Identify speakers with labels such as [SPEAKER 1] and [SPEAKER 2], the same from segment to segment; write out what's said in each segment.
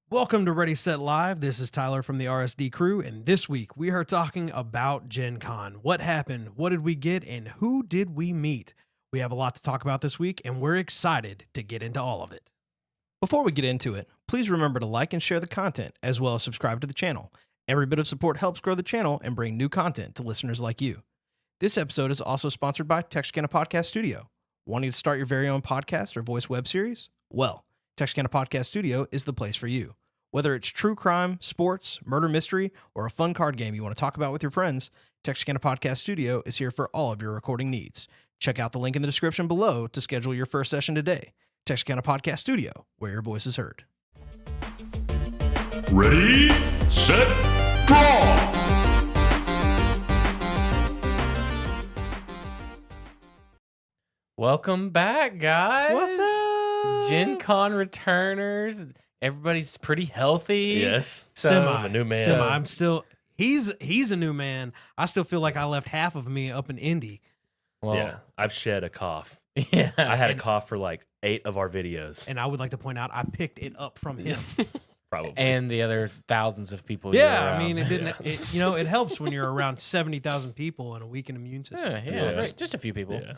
[SPEAKER 1] Welcome to Ready Set Live. This is Tyler from the RSD crew, and this week we are talking about GenCon. What happened? What did we get? And who did we meet? We have a lot to talk about this week, and we're excited to get into all of it.
[SPEAKER 2] Before we get into it, please remember to like and share the content, as well as subscribe to the channel. Every bit of support helps grow the channel and bring new content to listeners like you. This episode is also sponsored by Texarkana Podcast Studio. Wanting to start your very own podcast or voice web series? Well, Texarkana Podcast Studio is the place for you. Whether it's true crime, sports, murder mystery, or a fun card game you want to talk about with your friends, Texarkana Podcast Studio is here for all of your recording needs. Check out the link in the description below to schedule your first session today. Texarkana Podcast Studio, where your voice is heard.
[SPEAKER 3] Ready, set, draw!
[SPEAKER 4] Welcome back, guys.
[SPEAKER 1] What's up?
[SPEAKER 4] GenCon returners. Everybody's pretty healthy.
[SPEAKER 3] Yes.
[SPEAKER 1] Semi.
[SPEAKER 3] I'm a new man.
[SPEAKER 1] Semi. I'm still. He's a new man. I still feel like I left half of me up in Indy.
[SPEAKER 4] Well,
[SPEAKER 3] Yeah, I've shed a cough.
[SPEAKER 4] yeah.
[SPEAKER 3] I had a cough for like 8 of our videos,
[SPEAKER 1] And I would like to point out I picked it up from him.
[SPEAKER 3] probably.
[SPEAKER 4] and the other thousands of people. you
[SPEAKER 1] Yeah,
[SPEAKER 4] were
[SPEAKER 1] I
[SPEAKER 4] around.
[SPEAKER 1] mean, it didn't. It helps when you're around 70,000 people and a weakened immune system.
[SPEAKER 4] Yeah,
[SPEAKER 1] It's
[SPEAKER 4] yeah,
[SPEAKER 1] all right.
[SPEAKER 4] just a few people.
[SPEAKER 3] yeah.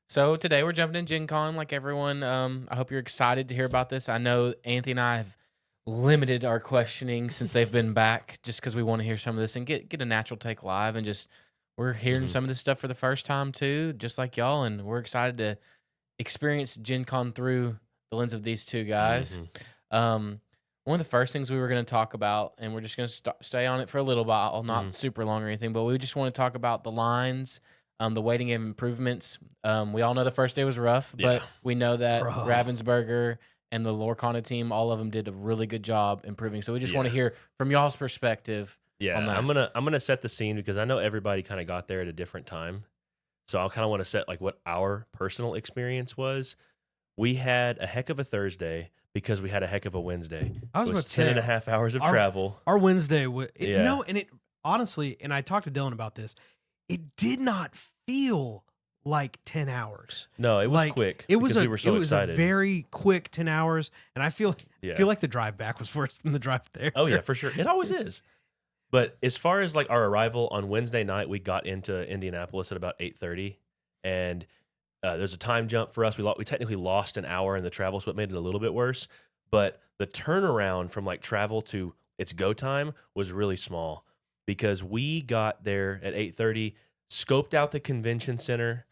[SPEAKER 4] So today we're jumping in GenCon like everyone. I hope you're excited to hear about this. I know Anthony and I have limited our questioning since they've been back, just because we want to hear some of this and get a natural take live, and just we're hearing some of this stuff for the first time too, just like y'all, and we're excited to experience GenCon through the lens of these two guys. One of the first things we were going to talk about, and we're just going to stay on it for a little while, not super long or anything, but we just want to talk about the lines, the waiting game improvements. We all know the first day was rough, but we know that
[SPEAKER 1] Bro.
[SPEAKER 4] Ravensburger and the Lorcana team, all of them did a really good job improving. So we just want to hear from y'all's perspective.
[SPEAKER 3] Yeah,
[SPEAKER 4] on that.
[SPEAKER 3] I'm gonna set the scene because I know everybody kind of got there at a different time, so I'll kind of want to set like what our personal experience was. We had a heck of a Thursday because we had a heck of a Wednesday.
[SPEAKER 1] I was
[SPEAKER 3] It
[SPEAKER 1] about to
[SPEAKER 3] 10
[SPEAKER 1] say,
[SPEAKER 3] and a half hours of
[SPEAKER 1] our-
[SPEAKER 3] travel.
[SPEAKER 1] Our Wednesday,
[SPEAKER 3] Yeah.
[SPEAKER 1] and it honestly, and I talked to Dylan about this, it did not feel like 10 hours.
[SPEAKER 3] No, it was
[SPEAKER 1] Like,
[SPEAKER 3] quick.
[SPEAKER 1] It was
[SPEAKER 3] because
[SPEAKER 1] a
[SPEAKER 3] we were so
[SPEAKER 1] it was
[SPEAKER 3] excited.
[SPEAKER 1] a very quick 10 hours, and I feel
[SPEAKER 3] Yeah.
[SPEAKER 1] like the drive back was worse than the drive there.
[SPEAKER 3] Oh yeah, for sure. It always is. But as far as like our arrival on Wednesday night, we got into Indianapolis at about 8:30, and there's a time jump for us. We technically lost an hour in the travel, so it made it a little bit worse. But the turnaround from like travel to its go time was really small because we got there at 8:30, scoped out the convention center,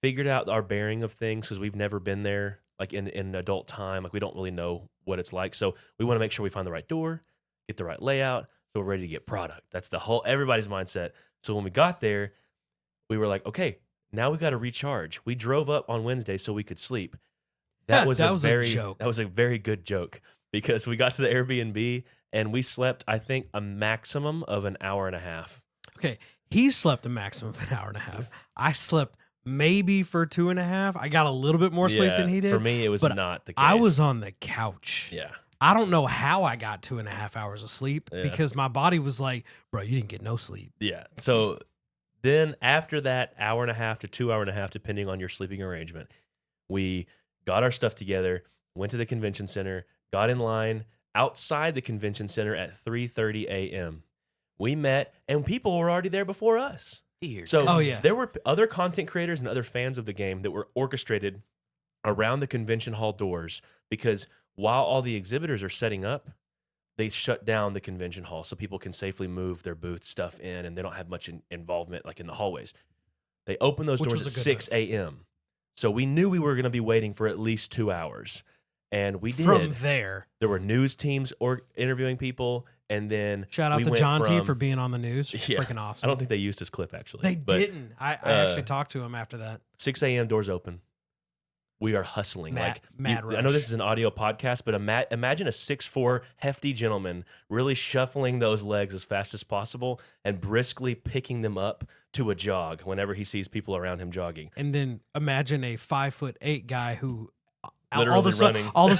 [SPEAKER 3] figured out our bearing of things because we've never been there like in adult time. Like we don't really know what it's like. So we want to make sure we find the right door, get the right layout, so we're ready to get product. That's everybody's mindset. So when we got there, we were like, okay, now we got to recharge. We drove up on Wednesday so we could sleep. That was a
[SPEAKER 1] joke.
[SPEAKER 3] That was a very good joke because we got to the Airbnb and we slept, I think, a maximum of an hour and a half.
[SPEAKER 1] Okay, he slept a maximum of an hour and a half. I slept maybe for 2.5. I got a little bit more sleep than he did.
[SPEAKER 3] For me, it was
[SPEAKER 1] but
[SPEAKER 3] not the case.
[SPEAKER 1] I was on the couch.
[SPEAKER 3] Yeah.
[SPEAKER 1] I don't know how I got 2.5 hours of sleep
[SPEAKER 3] Yeah.
[SPEAKER 1] because my body was like, bro, you didn't get no sleep.
[SPEAKER 3] Yeah. So then after that hour and a half to 2 hour and a half, depending on your sleeping arrangement, we got our stuff together, went to the convention center, got in line outside the convention center at 3:30 a.m. We met, and people were already there before us. So
[SPEAKER 1] Oh, yeah.
[SPEAKER 3] there were other content creators and other fans of the game that were orchestrated around the convention hall doors because while all the exhibitors are setting up, they shut down the convention hall so people can safely move their booth stuff in and they don't have much involvement like in the hallways. They open those
[SPEAKER 1] Which
[SPEAKER 3] doors
[SPEAKER 1] was
[SPEAKER 3] at
[SPEAKER 1] a good
[SPEAKER 3] 6 a.m. So we knew we were going to be waiting for at least 2 hours. And we did.
[SPEAKER 1] From there,
[SPEAKER 3] There were news teams interviewing people. And then
[SPEAKER 1] shout out
[SPEAKER 3] we
[SPEAKER 1] to
[SPEAKER 3] went
[SPEAKER 1] John T
[SPEAKER 3] from-
[SPEAKER 1] for being on the news.
[SPEAKER 3] Yeah.
[SPEAKER 1] Freaking
[SPEAKER 3] I
[SPEAKER 1] awesome.
[SPEAKER 3] don't think they used his clip actually.
[SPEAKER 1] They
[SPEAKER 3] but
[SPEAKER 1] didn't. I actually talked to him after that.
[SPEAKER 3] 6 a.m. doors open. We are hustling.
[SPEAKER 1] Mad
[SPEAKER 3] I know
[SPEAKER 1] rush.
[SPEAKER 3] this is an audio podcast, but imagine a 6'4" hefty gentleman really shuffling those legs as fast as possible and briskly picking them up to a jog whenever he sees people around him jogging.
[SPEAKER 1] And then imagine a 5'8" guy who
[SPEAKER 3] Literally running.
[SPEAKER 1] all of a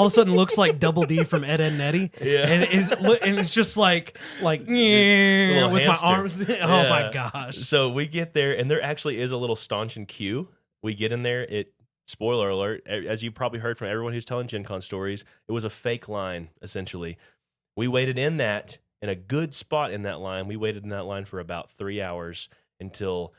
[SPEAKER 1] sudden looks like Double D from Ed, Edd n Eddy.
[SPEAKER 3] Yeah.
[SPEAKER 1] And it's just like yeah, with
[SPEAKER 3] hamster.
[SPEAKER 1] my arms. Oh my
[SPEAKER 3] Yeah.
[SPEAKER 1] gosh.
[SPEAKER 3] So we get there, and there actually is a little stanchion queue. We get in there. spoiler alert, as you've probably heard from everyone who's telling GenCon stories, it was a fake line, essentially. We waited in a good spot in that line. We waited in that line for about 3 hours until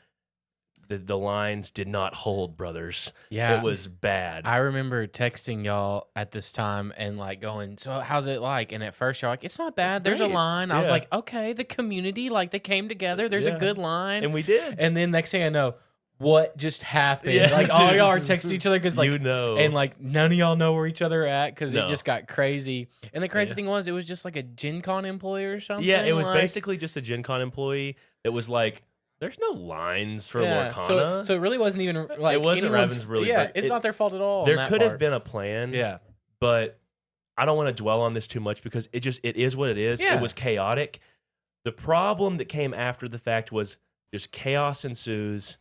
[SPEAKER 3] the lines did not hold, brothers.
[SPEAKER 4] Yeah.
[SPEAKER 3] It was bad.
[SPEAKER 4] I remember texting y'all at this time and like going, so how's it like? And at first you're like, it's not bad. There's a
[SPEAKER 3] great.
[SPEAKER 4] line. I was
[SPEAKER 3] Yeah.
[SPEAKER 4] like, okay, the community, like they came together. There's
[SPEAKER 3] Yeah.
[SPEAKER 4] a good line.
[SPEAKER 3] And we did.
[SPEAKER 4] And then next thing I know, what just happened?
[SPEAKER 3] Yeah,
[SPEAKER 4] like all
[SPEAKER 3] dude.
[SPEAKER 4] y'all are texting each other because like, and like none of y'all know where each other are at because
[SPEAKER 3] No.
[SPEAKER 4] it just got crazy. And the crazy
[SPEAKER 3] Yeah.
[SPEAKER 4] thing was, it was just like a GenCon employee or something.
[SPEAKER 3] Yeah, it was
[SPEAKER 4] like,
[SPEAKER 3] basically just a GenCon employee that was like, there's no lines for Lorcana.
[SPEAKER 4] So it really wasn't even like
[SPEAKER 3] It wasn't
[SPEAKER 4] anyone's-
[SPEAKER 3] Ravensburger.
[SPEAKER 4] Yeah, it's
[SPEAKER 3] It-
[SPEAKER 4] not their fault at all. on
[SPEAKER 3] there
[SPEAKER 4] that
[SPEAKER 3] could have
[SPEAKER 4] part.
[SPEAKER 3] been a plan.
[SPEAKER 4] Yeah.
[SPEAKER 3] But I don't want to dwell on this too much because it is what it is.
[SPEAKER 4] Yeah.
[SPEAKER 3] It was chaotic. The problem that came after the fact was just chaos ensues.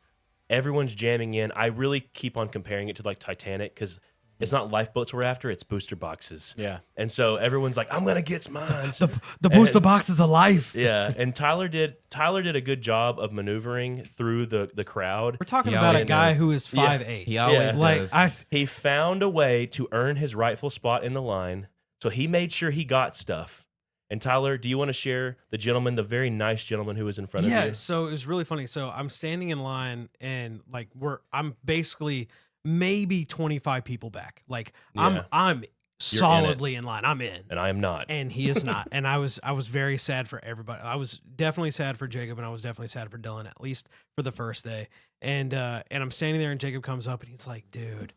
[SPEAKER 3] Everyone's jamming in. I really keep on comparing it to like Titanic because it's not lifeboats we're after, it's booster boxes.
[SPEAKER 4] Yeah.
[SPEAKER 3] And so everyone's like, I'm gonna get mine.
[SPEAKER 1] The booster
[SPEAKER 3] And-
[SPEAKER 1] box is alive.
[SPEAKER 3] Yeah. And Tyler did a good job of maneuvering through the crowd.
[SPEAKER 1] We're talking
[SPEAKER 2] He
[SPEAKER 1] about a
[SPEAKER 2] always
[SPEAKER 1] guy
[SPEAKER 2] does.
[SPEAKER 1] who is
[SPEAKER 3] Yeah.
[SPEAKER 1] 5'8".
[SPEAKER 2] He always
[SPEAKER 1] like
[SPEAKER 2] does.
[SPEAKER 3] He found a way to earn his rightful spot in the line. So he made sure he got stuff. And Tyler, do you want to share the very nice gentleman who was in front of
[SPEAKER 1] yeah.
[SPEAKER 3] you?
[SPEAKER 1] So it was really funny. So I'm standing in line and like I'm basically maybe 25 people back. Like
[SPEAKER 3] Yeah.
[SPEAKER 1] I'm solidly in line. I'm in.
[SPEAKER 3] And I am not.
[SPEAKER 1] And he is not. And I was very sad for everybody. I was definitely sad for Jacob, and I was definitely sad for Dylan, at least for the first day. And I'm standing there, and Jacob comes up, and he's like, "Dude,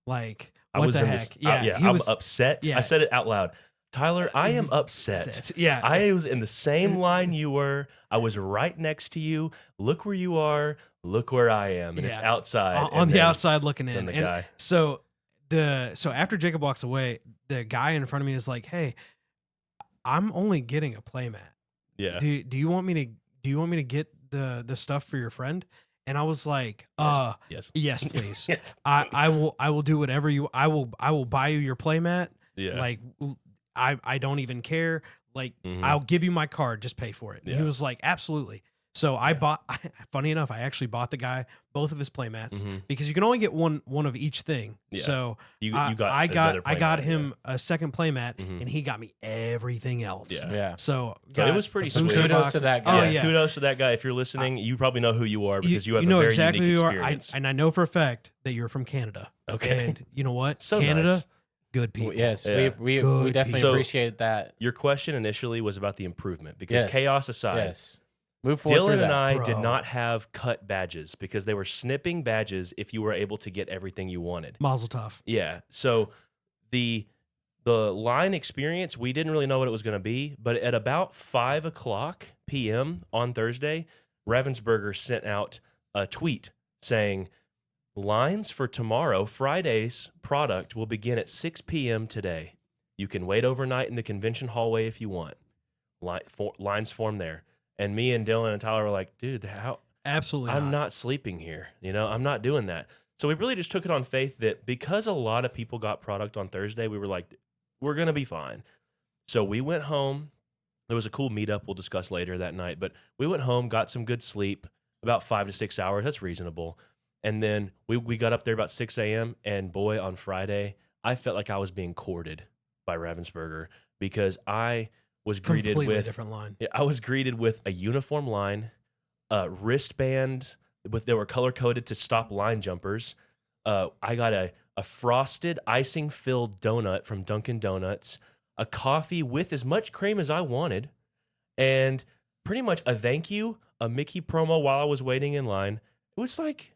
[SPEAKER 1] like,
[SPEAKER 3] I
[SPEAKER 1] what
[SPEAKER 3] was
[SPEAKER 1] the
[SPEAKER 3] in
[SPEAKER 1] heck?"
[SPEAKER 3] this,
[SPEAKER 1] Yeah, he
[SPEAKER 3] I
[SPEAKER 1] was
[SPEAKER 3] was upset.
[SPEAKER 1] yeah.
[SPEAKER 3] I said it out loud. Tyler, I am upset.
[SPEAKER 1] Yeah,
[SPEAKER 3] I was in the same line you were. I was right next to you. Look where you are. Look where I am. And it's
[SPEAKER 1] Yeah.
[SPEAKER 3] outside.
[SPEAKER 1] on
[SPEAKER 3] and
[SPEAKER 1] the
[SPEAKER 3] then-
[SPEAKER 1] outside looking in.
[SPEAKER 3] Then the
[SPEAKER 1] And
[SPEAKER 3] guy.
[SPEAKER 1] so after Jacob walks away, the guy in front of me is like, "Hey, I'm only getting a playmat.
[SPEAKER 3] Yeah.
[SPEAKER 1] Do you want me to get the stuff for your friend?" And I was like,
[SPEAKER 3] Yes.
[SPEAKER 1] yes, please.
[SPEAKER 3] Yes.
[SPEAKER 1] I will do whatever I will buy you your playmat.
[SPEAKER 3] Yeah.
[SPEAKER 1] Like I don't even care. Like
[SPEAKER 3] Mhm.
[SPEAKER 1] I'll give you my card, just pay for it. And he
[SPEAKER 3] Yeah.
[SPEAKER 1] was like, absolutely. So I bought. Funny enough, I actually bought the guy both of his playmats
[SPEAKER 3] Mhm.
[SPEAKER 1] because you can only get one of each thing.
[SPEAKER 3] Yeah.
[SPEAKER 1] So
[SPEAKER 3] You
[SPEAKER 1] I
[SPEAKER 3] got
[SPEAKER 1] got him a second playmat,
[SPEAKER 3] Mhm.
[SPEAKER 1] and he got me everything else.
[SPEAKER 3] Yeah.
[SPEAKER 4] Yeah.
[SPEAKER 1] So
[SPEAKER 3] So it
[SPEAKER 1] got
[SPEAKER 3] was pretty
[SPEAKER 1] a booster
[SPEAKER 3] sweet.
[SPEAKER 4] Kudos
[SPEAKER 1] box.
[SPEAKER 4] to that
[SPEAKER 1] Oh
[SPEAKER 4] guy.
[SPEAKER 1] yeah.
[SPEAKER 3] Kudos to that guy. If you're listening, you probably know who you are because you have
[SPEAKER 1] know
[SPEAKER 3] a very
[SPEAKER 1] exactly
[SPEAKER 3] unique
[SPEAKER 1] who you are.
[SPEAKER 3] experience.
[SPEAKER 1] And I know for a fact that you're from Canada.
[SPEAKER 3] Okay.
[SPEAKER 1] And you know what?
[SPEAKER 3] So
[SPEAKER 1] Canada,
[SPEAKER 3] nice.
[SPEAKER 1] good people.
[SPEAKER 4] Yes,
[SPEAKER 3] Yeah.
[SPEAKER 4] we
[SPEAKER 1] Good
[SPEAKER 4] definitely
[SPEAKER 3] people.
[SPEAKER 4] appreciated that.
[SPEAKER 3] Your question initially was about the improvement because
[SPEAKER 4] Yes.
[SPEAKER 3] chaos aside,
[SPEAKER 4] Yes. Move forward
[SPEAKER 3] Dylan
[SPEAKER 4] through
[SPEAKER 3] and
[SPEAKER 4] that.
[SPEAKER 3] I did
[SPEAKER 1] Bro.
[SPEAKER 3] not have cut badges because they were snipping badges if you were able to get everything you wanted.
[SPEAKER 1] Mazel tov.
[SPEAKER 3] Yeah. So the line experience, we didn't really know what it was going to be, but at about 5:00 p.m. on Thursday, Ravensburger sent out a tweet saying, "Lines for tomorrow, Friday's product will begin at 6 p.m. today. You can wait overnight in the convention hallway if you want. Lines form there." And me and Dylan and Tyler were like, "Dude, how?
[SPEAKER 1] Absolutely
[SPEAKER 3] I'm not sleeping here. I'm not doing that." So we really just took it on faith that because a lot of people got product on Thursday, we were like, we're going to be fine. So we went home. There was a cool meetup we'll discuss later that night, but we went home, got some good sleep, about 5 to 6 hours. That's reasonable. And then we got up there about 6 a.m. And boy, on Friday, I felt like I was being courted by Ravensburger because I was greeted
[SPEAKER 1] Completely
[SPEAKER 3] with
[SPEAKER 1] different line.
[SPEAKER 3] yeah, I was greeted with a uniform line, a wristband they were color coded to stop line jumpers. I got a frosted icing filled donut from Dunkin' Donuts, a coffee with as much cream as I wanted, and pretty much a thank you, a Mickey promo while I was waiting in line. It was like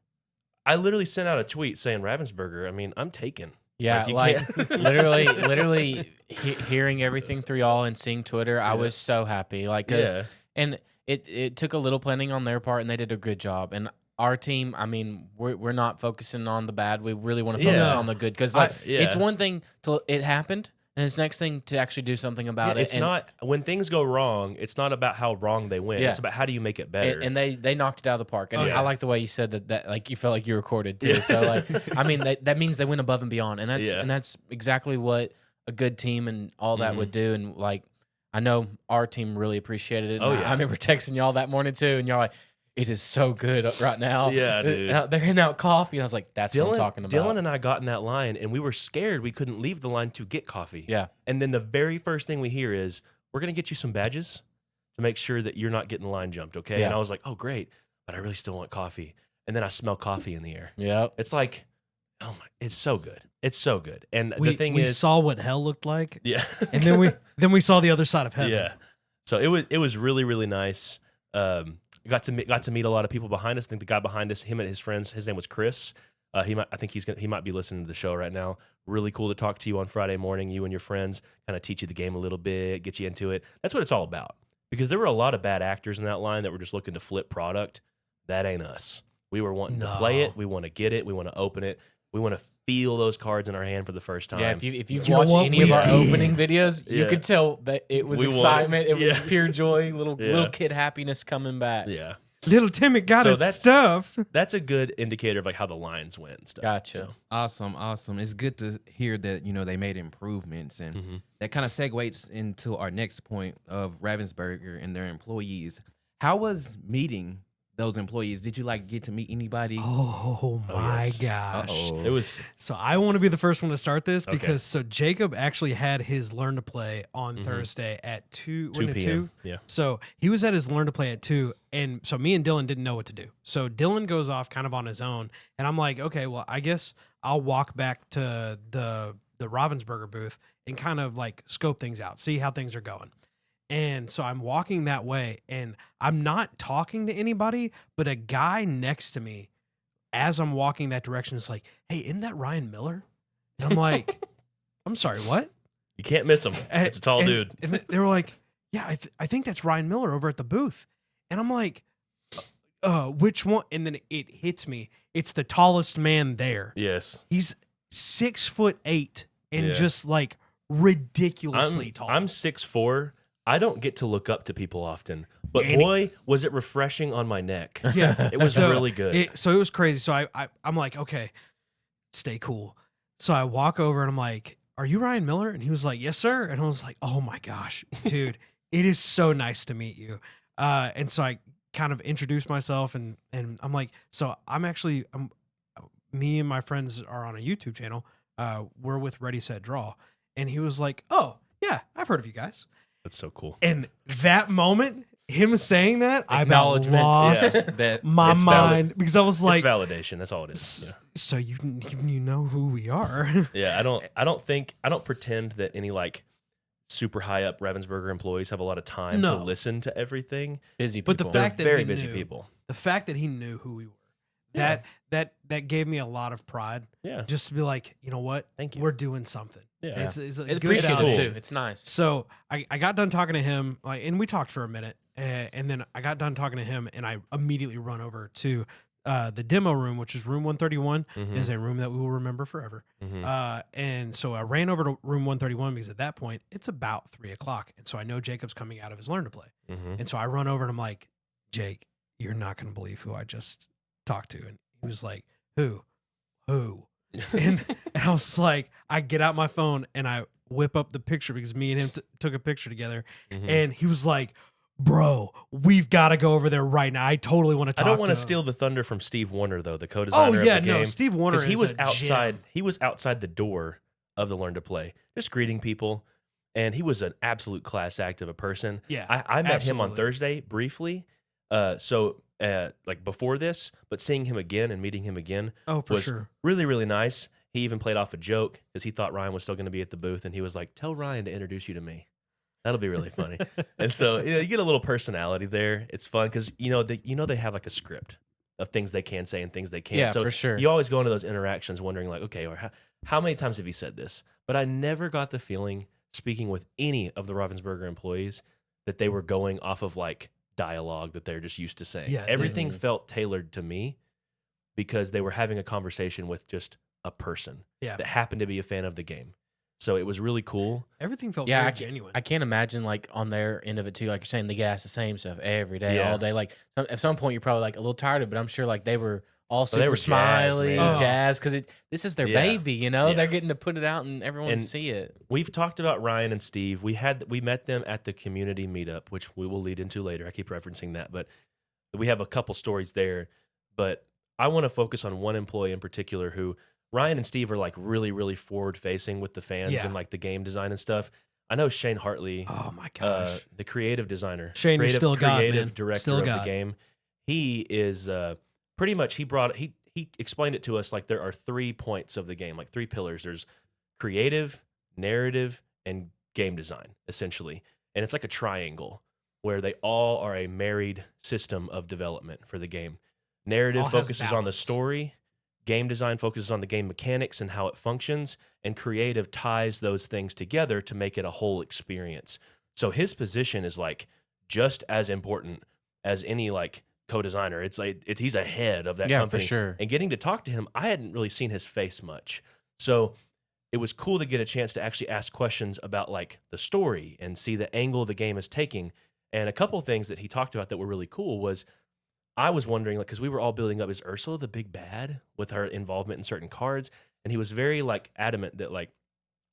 [SPEAKER 3] I literally sent out a tweet saying, "Ravensburger, I mean, I'm taken."
[SPEAKER 4] Yeah,
[SPEAKER 3] you
[SPEAKER 4] like
[SPEAKER 3] can't-
[SPEAKER 4] literally hearing everything through y'all and seeing Twitter, I was so happy. Like,
[SPEAKER 3] Yeah.
[SPEAKER 4] and it took a little planning on their part, and they did a good job. And our team, I mean, we're not focusing on the bad. We really want to focus
[SPEAKER 3] Yeah.
[SPEAKER 4] on the good because like
[SPEAKER 3] yeah.
[SPEAKER 4] it's one thing to it happened, and it's next thing to actually do something about
[SPEAKER 3] Yeah,
[SPEAKER 4] it.
[SPEAKER 3] it's not when things go wrong. It's not about how wrong they went.
[SPEAKER 4] Yeah.
[SPEAKER 3] It's about how do you make it better.
[SPEAKER 4] And they knocked it out of the park. And
[SPEAKER 1] Oh, yeah.
[SPEAKER 4] I like the way you said that like you felt like you recorded too. So like I mean that means they went above and beyond. And
[SPEAKER 3] Yeah.
[SPEAKER 4] that's exactly what a good team and all that
[SPEAKER 3] Mhm.
[SPEAKER 4] would do. And like I know our team really appreciated it. And
[SPEAKER 3] Oh,
[SPEAKER 4] I
[SPEAKER 3] yeah.
[SPEAKER 4] remember texting y'all that morning too, and y'all like, It is so good right now.
[SPEAKER 3] Yeah, dude.
[SPEAKER 4] They're handing out coffee, and I was like, "That's what I'm talking about."
[SPEAKER 3] Dylan and I got in that line, and we were scared we couldn't leave the line to get coffee.
[SPEAKER 4] Yeah.
[SPEAKER 3] And then the very first thing we hear is, "We're gonna get you some badges to make sure that you're not getting line jumped." Okay.
[SPEAKER 4] Yeah.
[SPEAKER 3] And I was like, "Oh, great," but I really still want coffee. And then I smell coffee in the air.
[SPEAKER 4] Yep.
[SPEAKER 3] It's like, oh my, it's so good. It's so good. And
[SPEAKER 1] We,
[SPEAKER 3] the thing
[SPEAKER 1] we
[SPEAKER 3] is,
[SPEAKER 1] saw what hell looked like,
[SPEAKER 3] yeah,
[SPEAKER 1] and then we saw the other side of heaven.
[SPEAKER 3] yeah. So it was really, really nice. Got to meet a lot of people behind us. I think the guy behind us, him and his friends, his name was Chris. He might be listening to the show right now. Really cool to talk to you on Friday morning. You and your friends kind of teach you the game a little bit, get you into it. That's what it's all about. Because there were a lot of bad actors in that line that were just looking to flip product. That ain't us. We were wanting to play it. We want to get it. We want to open it. We want to feel those cards in our hand for the first time.
[SPEAKER 4] Yeah, if you've
[SPEAKER 1] You know
[SPEAKER 4] watched
[SPEAKER 1] what?
[SPEAKER 4] any of
[SPEAKER 1] We
[SPEAKER 4] our
[SPEAKER 1] did.
[SPEAKER 4] opening videos, you
[SPEAKER 3] Yeah.
[SPEAKER 4] could tell that it was
[SPEAKER 3] We wanted-
[SPEAKER 4] excitement. It was
[SPEAKER 3] yeah.
[SPEAKER 4] pure joy, little
[SPEAKER 3] Yeah.
[SPEAKER 4] kid happiness coming back.
[SPEAKER 3] Yeah.
[SPEAKER 1] Little Timmy got
[SPEAKER 3] So
[SPEAKER 1] his
[SPEAKER 3] that's-
[SPEAKER 1] stuff.
[SPEAKER 3] That's a good indicator of like how the lines went and stuff.
[SPEAKER 4] Gotcha.
[SPEAKER 3] So,
[SPEAKER 5] Awesome. It's good to hear that, they made improvements, and
[SPEAKER 3] mhm.
[SPEAKER 5] that kind of segues into our next point of Ravensburger and their employees. How was meeting those employees? Did you get to meet anybody?
[SPEAKER 1] Oh my
[SPEAKER 3] yes.
[SPEAKER 1] gosh.
[SPEAKER 5] Uh-oh.
[SPEAKER 3] It was
[SPEAKER 1] So I want to be the first one to start this
[SPEAKER 3] Okay.
[SPEAKER 1] because so Jacob actually had his learn to play on
[SPEAKER 3] Mhm.
[SPEAKER 1] Thursday at 2
[SPEAKER 3] 2
[SPEAKER 1] wasn't it
[SPEAKER 3] p.m. Yeah.
[SPEAKER 1] So he was at his learn to play at 2, and so me and Dylan didn't know what to do. So Dylan goes off kind of on his own, and I'm like, okay, well, I guess I'll walk back to the Ravensburger booth and kind of scope things out, see how things are going. And so I'm walking that way, and I'm not talking to anybody, but a guy next to me, as I'm walking that direction, is like, "Hey, isn't that Ryan Miller?" And I'm like, "I'm sorry, what?"
[SPEAKER 3] You can't miss him.
[SPEAKER 1] And-
[SPEAKER 3] It's a tall
[SPEAKER 1] and-
[SPEAKER 3] dude.
[SPEAKER 1] And they were like, "Yeah, I think that's Ryan Miller over at the booth." And I'm like, which one?" And then it hits me. It's the tallest man there.
[SPEAKER 3] Yes.
[SPEAKER 1] He's 6'8" and
[SPEAKER 3] Yeah.
[SPEAKER 1] just ridiculously tall.
[SPEAKER 3] I'm 6'4". I don't get to look up to people often, but
[SPEAKER 1] And
[SPEAKER 3] boy, was it refreshing on my neck.
[SPEAKER 1] Yeah,
[SPEAKER 3] It was
[SPEAKER 1] So
[SPEAKER 3] really good.
[SPEAKER 1] So it was crazy. So I'm like, okay, stay cool. So I walk over and I'm like, "Are you Ryan Miller?" And he was like, "Yes, sir." And I was like, "Oh my gosh, dude, it is so nice to meet you." And so I kind of introduced myself and I'm like, "So me and my friends are on a YouTube channel. We're with Ready Set Draw." And he was like, "Oh yeah, I've heard of you guys."
[SPEAKER 3] That's so cool.
[SPEAKER 1] And that moment, him saying that, I about
[SPEAKER 4] Acknowledgement.
[SPEAKER 1] lost
[SPEAKER 3] Yeah.
[SPEAKER 5] That
[SPEAKER 1] my
[SPEAKER 3] It's valid.
[SPEAKER 1] mind because I was like,
[SPEAKER 3] it's validation. That's all it is.
[SPEAKER 1] so you know who we are.
[SPEAKER 3] Yeah. I don't pretend that any super high up Ravensburger employees have a lot of time
[SPEAKER 1] No.
[SPEAKER 3] to listen to everything.
[SPEAKER 4] Busy people.
[SPEAKER 1] But the
[SPEAKER 3] They're
[SPEAKER 1] fact that
[SPEAKER 3] very
[SPEAKER 1] he
[SPEAKER 3] busy
[SPEAKER 1] knew,
[SPEAKER 3] people.
[SPEAKER 1] the fact that he knew who we were,
[SPEAKER 3] Yeah.
[SPEAKER 1] that gave me a lot of pride.
[SPEAKER 3] Yeah.
[SPEAKER 1] Just to be like, you know what,
[SPEAKER 3] Thank you.
[SPEAKER 1] we're doing something.
[SPEAKER 3] Yeah.
[SPEAKER 1] It's a
[SPEAKER 4] it's
[SPEAKER 1] good
[SPEAKER 4] appreciative
[SPEAKER 3] cool.
[SPEAKER 1] validation.
[SPEAKER 4] too. It's nice.
[SPEAKER 1] So I got done talking to him, and we talked for a minute, and then I got done talking to him, and I immediately run over to the demo room, which is room 131.
[SPEAKER 3] Mhm.
[SPEAKER 1] Is a room that we will remember forever.
[SPEAKER 3] Mhm.
[SPEAKER 1] And so I ran over to room 131 because at that point it's about 3:00, and so I know Jacob's coming out of his learn to play,
[SPEAKER 3] Mhm.
[SPEAKER 1] and so I run over and I'm like, "Jake, you're not gonna believe who I just talked to," and he was like, "Who?" And I was like, I get out my phone and I whip up the picture because me and him took a picture together,
[SPEAKER 3] Mhm.
[SPEAKER 1] and he was like, "Bro, we've got to go over there right now. I totally want to
[SPEAKER 3] I
[SPEAKER 1] talk."
[SPEAKER 3] don't want
[SPEAKER 1] to
[SPEAKER 3] to
[SPEAKER 1] him."
[SPEAKER 3] steal the thunder from Steve Warner though, the co-designer
[SPEAKER 1] Oh yeah,
[SPEAKER 3] of the game.
[SPEAKER 1] no, Steve Warner.
[SPEAKER 3] Because he
[SPEAKER 1] is
[SPEAKER 3] was
[SPEAKER 1] a
[SPEAKER 3] outside.
[SPEAKER 1] gem.
[SPEAKER 3] He was outside the door of the Learn to Play, just greeting people, and he was an absolute class act of a person.
[SPEAKER 1] Yeah,
[SPEAKER 3] I met him on
[SPEAKER 1] absolutely.
[SPEAKER 3] Thursday briefly, before this, but seeing him again and meeting him again
[SPEAKER 1] Oh, for
[SPEAKER 3] was
[SPEAKER 1] sure.
[SPEAKER 3] really, really nice. He even played off a joke because he thought Ryan was still going to be at the booth, and he was like, "Tell Ryan to introduce you to me. That'll be really funny." And so you get a little personality there. It's fun because they have a script of things they can say and things they can't.
[SPEAKER 4] Yeah,
[SPEAKER 3] so
[SPEAKER 4] for sure.
[SPEAKER 3] You always go into those interactions wondering okay, or how many times have you said this? But I never got the feeling speaking with any of the Ravensburger employees that they were going off of dialogue that they're just used to saying.
[SPEAKER 1] Yeah,
[SPEAKER 3] Everything
[SPEAKER 4] Mhm.
[SPEAKER 3] felt tailored to me because they were having a conversation with just a person
[SPEAKER 1] Yeah,
[SPEAKER 3] that happened to be a fan of the game. So it was really cool.
[SPEAKER 1] everything felt
[SPEAKER 4] Yeah,
[SPEAKER 1] very
[SPEAKER 4] I
[SPEAKER 1] genuine.
[SPEAKER 4] I can't imagine on their end of it too. Like you're saying, they get asked the same stuff every day,
[SPEAKER 3] Yeah.
[SPEAKER 4] all day. At some point, you're probably a little tired of it. But I'm sure they were all
[SPEAKER 3] they
[SPEAKER 4] super
[SPEAKER 3] were jazzed,
[SPEAKER 4] smiley,
[SPEAKER 3] man.
[SPEAKER 1] Oh.
[SPEAKER 4] jazzed because this is their
[SPEAKER 3] Yeah.
[SPEAKER 4] baby.
[SPEAKER 3] Yeah.
[SPEAKER 4] They're getting to put it out and everyone
[SPEAKER 3] And-
[SPEAKER 4] see it.
[SPEAKER 3] We've talked about Ryan and Steve. We met them at the community meetup, which we will lead into later. I keep referencing that, but we have a couple stories there, but I want to focus on one employee in particular who Ryan and Steve are like really, really forward facing with the fans
[SPEAKER 1] Yeah.
[SPEAKER 3] and like the game design and stuff. I know Shane Hartley,
[SPEAKER 1] Oh my gosh.
[SPEAKER 3] the creative designer,
[SPEAKER 1] Shane, you're still God,
[SPEAKER 3] creative
[SPEAKER 1] man.
[SPEAKER 3] director
[SPEAKER 1] Still
[SPEAKER 3] of
[SPEAKER 1] God.
[SPEAKER 3] the game. He is pretty much he explained it to us like there are 3 points of the game, like 3 pillars. There's creative, narrative, and game design, essentially. And it's like a triangle where they all are a married system of development for the game. Narrative
[SPEAKER 1] All has
[SPEAKER 3] focuses on the
[SPEAKER 1] balance.
[SPEAKER 3] story, game design focuses on the game mechanics and how it functions, and creative ties those things together to make it a whole experience. So his position is like just as important as any like co-designer. It's like he's ahead of that
[SPEAKER 4] Yeah,
[SPEAKER 3] company.
[SPEAKER 4] for sure.
[SPEAKER 3] And getting to talk to him, I hadn't really seen his face much. So it was cool to get a chance to actually ask questions about like the story and see the angle the game is taking. And a couple things that he talked about that were really cool was I was wondering, like, because we were all building up, is Ursula the big bad with her involvement in certain cards? And he was very like adamant that like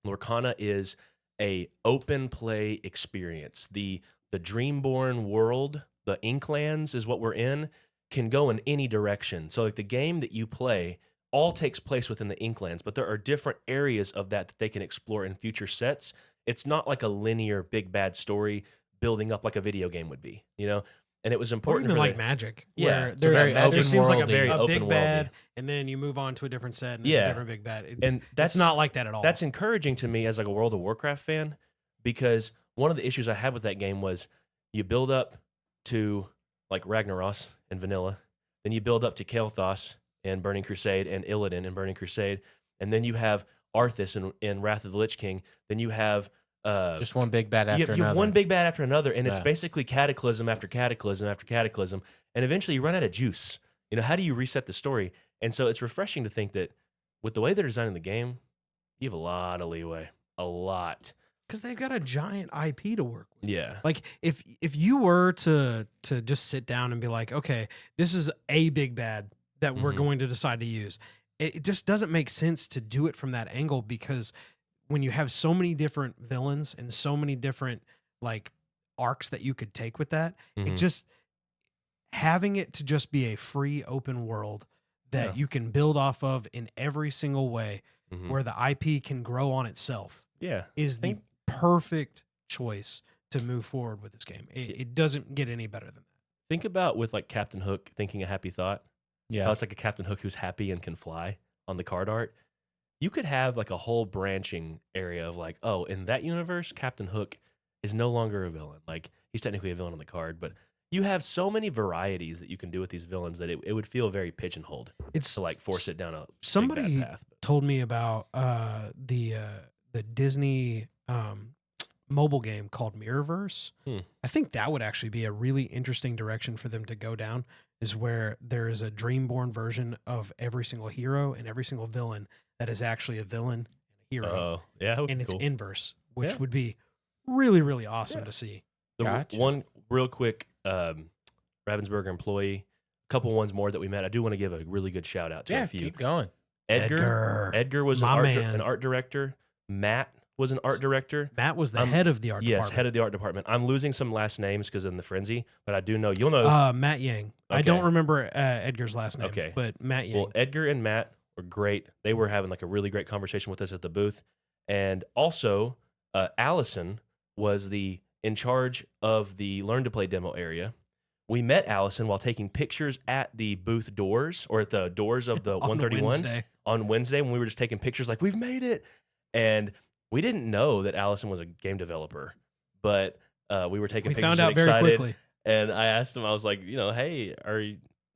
[SPEAKER 3] Lorcana is a open play experience. The Dreamborn world, the Inklands is what we're in, can go in any direction. So like the game that you play all takes place within the Inklands, but there are different areas of that they can explore in future sets. It's not like a linear big bad story building up like a video game would be, you know? And it was
[SPEAKER 1] Or
[SPEAKER 3] important
[SPEAKER 1] even
[SPEAKER 3] for
[SPEAKER 1] like
[SPEAKER 3] the,
[SPEAKER 1] Magic.
[SPEAKER 3] Yeah,
[SPEAKER 1] Where
[SPEAKER 3] so
[SPEAKER 1] there's,
[SPEAKER 4] very
[SPEAKER 1] there
[SPEAKER 4] open
[SPEAKER 1] seems like a,
[SPEAKER 4] worldy.
[SPEAKER 3] Very
[SPEAKER 1] a
[SPEAKER 3] open
[SPEAKER 1] big bad,
[SPEAKER 3] worldy.
[SPEAKER 1] and then you move on to a different set, and it's
[SPEAKER 3] Yeah.
[SPEAKER 1] a different big bad.
[SPEAKER 3] And
[SPEAKER 1] That's not like that at all.
[SPEAKER 3] That's encouraging to me as like a World of Warcraft fan, because one of the issues I had with that game was you build up to like Ragnaros and Vanilla, then you build up to Kael'thas and Burning Crusade and Illidan and Burning Crusade, and then you have Arthas in Wrath of the Lich King, then you have
[SPEAKER 4] Just one big bad after
[SPEAKER 3] you have
[SPEAKER 4] another.
[SPEAKER 3] one big bad after another, and it's
[SPEAKER 4] Yeah.
[SPEAKER 3] basically cataclysm after cataclysm after cataclysm, and eventually you run out of juice. You know, how do you reset the story? And so it's refreshing to think that with the way they're designing the game, you have a lot of leeway, a lot.
[SPEAKER 1] because they've got a giant IP to work with.
[SPEAKER 3] Yeah,
[SPEAKER 1] Like if you were to just sit down and be like, okay, this is a big bad that we're
[SPEAKER 3] Mhm.
[SPEAKER 1] going to decide to use, it just doesn't make sense to do it from that angle, because when you have so many different villains and so many different like arcs that you could take with that, it
[SPEAKER 3] Mhm.
[SPEAKER 1] just having it to just be a free open world that
[SPEAKER 3] Yeah.
[SPEAKER 1] you can build off of in every single way,
[SPEAKER 3] Mhm.
[SPEAKER 1] where the IP can grow on itself,
[SPEAKER 3] yeah.
[SPEAKER 1] is the
[SPEAKER 3] Think-
[SPEAKER 1] perfect choice to move forward with this game. It doesn't get any better than that.
[SPEAKER 3] Think about with like Captain Hook thinking a happy thought.
[SPEAKER 4] Yeah.
[SPEAKER 3] How it's like a Captain Hook who's happy and can fly on the card art. You could have like a whole branching area of like, oh, in that universe, Captain Hook is no longer a villain. Like he's technically a villain on the card, but you have so many varieties that you can do with these villains that it would feel very pigeonholed
[SPEAKER 1] It's
[SPEAKER 3] to like force it down a
[SPEAKER 1] somebody
[SPEAKER 3] big bad path.
[SPEAKER 1] told me about the Disney mobile game called Mirrorverse. I think that would actually be a really interesting direction for them to go down, is where there is a Dreamborn version of every single hero and every single villain that is actually a villain and a hero,
[SPEAKER 3] Oh, yeah, that would
[SPEAKER 1] and
[SPEAKER 3] be
[SPEAKER 1] it's
[SPEAKER 3] cool.
[SPEAKER 1] inverse, which
[SPEAKER 3] Yeah.
[SPEAKER 1] would be really, really awesome
[SPEAKER 3] Yeah.
[SPEAKER 1] to see.
[SPEAKER 3] The
[SPEAKER 4] Gotcha.
[SPEAKER 3] one real quick Ravensburger employee, a couple ones more that we met. I do want to give a really good shout out to
[SPEAKER 4] Yeah,
[SPEAKER 3] a few.
[SPEAKER 4] keep going.
[SPEAKER 3] Edgar was
[SPEAKER 1] my
[SPEAKER 3] an
[SPEAKER 1] man.
[SPEAKER 3] art director. Matt was an art director.
[SPEAKER 1] Matt was the
[SPEAKER 3] I'm-
[SPEAKER 1] head of the art
[SPEAKER 3] Yes,
[SPEAKER 1] department.
[SPEAKER 3] head of the art department. I'm losing some last names because of the frenzy, but I do know you'll know.
[SPEAKER 1] Matt Yang. I don't
[SPEAKER 3] Okay.
[SPEAKER 1] remember Edgar's last name,
[SPEAKER 3] Okay.
[SPEAKER 1] but Matt Yang.
[SPEAKER 3] Well, Edgar and Matt were great. They were having like a really great conversation with us at the booth, and also Allison was in charge of the Learn to Play demo area. We met Allison while taking pictures at the booth doors, or at the doors of the
[SPEAKER 1] On
[SPEAKER 3] 131
[SPEAKER 1] Wednesday.
[SPEAKER 3] on Wednesday, when we were just taking pictures like, we've made it. And we didn't know that Allison was a game developer, but we were taking
[SPEAKER 1] We
[SPEAKER 3] pictures
[SPEAKER 1] found
[SPEAKER 3] and
[SPEAKER 1] out very
[SPEAKER 3] excited.
[SPEAKER 1] quickly.
[SPEAKER 3] And I asked him, I was like, hey,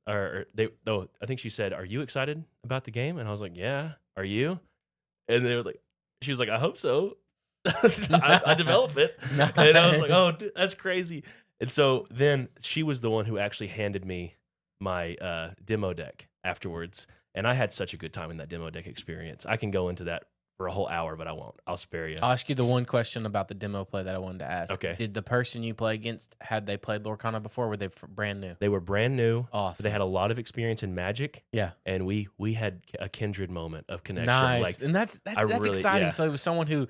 [SPEAKER 3] I think she said, are you excited about the game? And I was like, yeah. Are you? And they were like, she was like, I hope so. I develop it. And I was like, oh, dude, that's crazy. And so then she was the one who actually handed me my demo deck afterwards. And I had such a good time in that demo deck experience. I can go into that for a whole hour, but I won't. I'll spare you.
[SPEAKER 4] I'll ask you the one question about the demo play that I wanted to ask.
[SPEAKER 3] Okay.
[SPEAKER 4] Did the person you play against, had they played Lorcana before? Were they brand new?
[SPEAKER 3] They were brand new.
[SPEAKER 4] Awesome.
[SPEAKER 3] They had a lot of experience in Magic.
[SPEAKER 4] Yeah.
[SPEAKER 3] And we had a kindred moment of connection.
[SPEAKER 4] Nice.
[SPEAKER 3] Like,
[SPEAKER 4] And that's
[SPEAKER 3] really-
[SPEAKER 4] exciting.
[SPEAKER 3] yeah.
[SPEAKER 4] So it was someone who's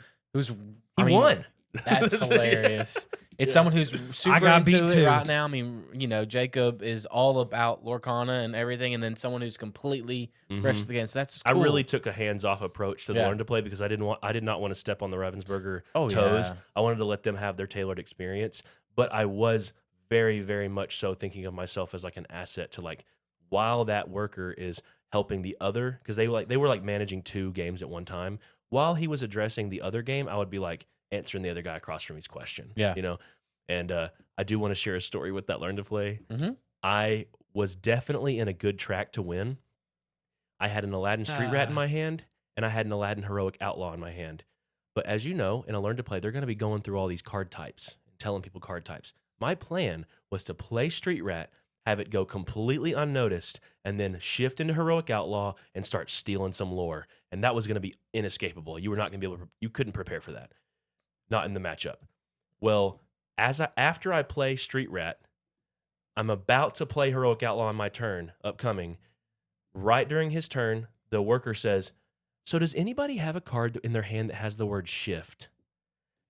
[SPEAKER 3] he won.
[SPEAKER 4] That's hilarious. It's someone who's super
[SPEAKER 1] got
[SPEAKER 4] into
[SPEAKER 1] beat
[SPEAKER 4] it
[SPEAKER 1] too.
[SPEAKER 4] right now. I mean, Jacob is all about Lorcana and everything, and then someone who's completely fresh to the game. So that's cool.
[SPEAKER 3] I really took a hands-off approach to
[SPEAKER 4] Yeah.
[SPEAKER 3] learn to play because I did not want to step on the Ravensburger
[SPEAKER 4] Oh,
[SPEAKER 3] toes.
[SPEAKER 4] yeah.
[SPEAKER 3] I wanted to let them have their tailored experience, but I was very, very much so thinking of myself as like an asset to like while that worker is helping the other, because they were like managing 2 games at one time. While he was addressing the other game, I would be like answering the other guy across from his question.
[SPEAKER 4] Yeah.
[SPEAKER 3] And I do want to share a story with that learn to play.
[SPEAKER 4] Mhm.
[SPEAKER 3] I was definitely in a good track to win. I had an Aladdin Street Rat in my hand, and I had an Aladdin Heroic Outlaw in my hand. But as you know, in a learn to play, they're going to be going through all these card types and telling people card types. My plan was to play Street Rat, have it go completely unnoticed, and then shift into Heroic Outlaw and start stealing some lore. And that was going to be inescapable. You were not going to be able to, you couldn't prepare for that. Not in the matchup. Well, after I play Street Rat, I'm about to play Heroic Outlaw on my turn, upcoming. Right during his turn, the worker says, "So does anybody have a card in their hand that has the word shift?"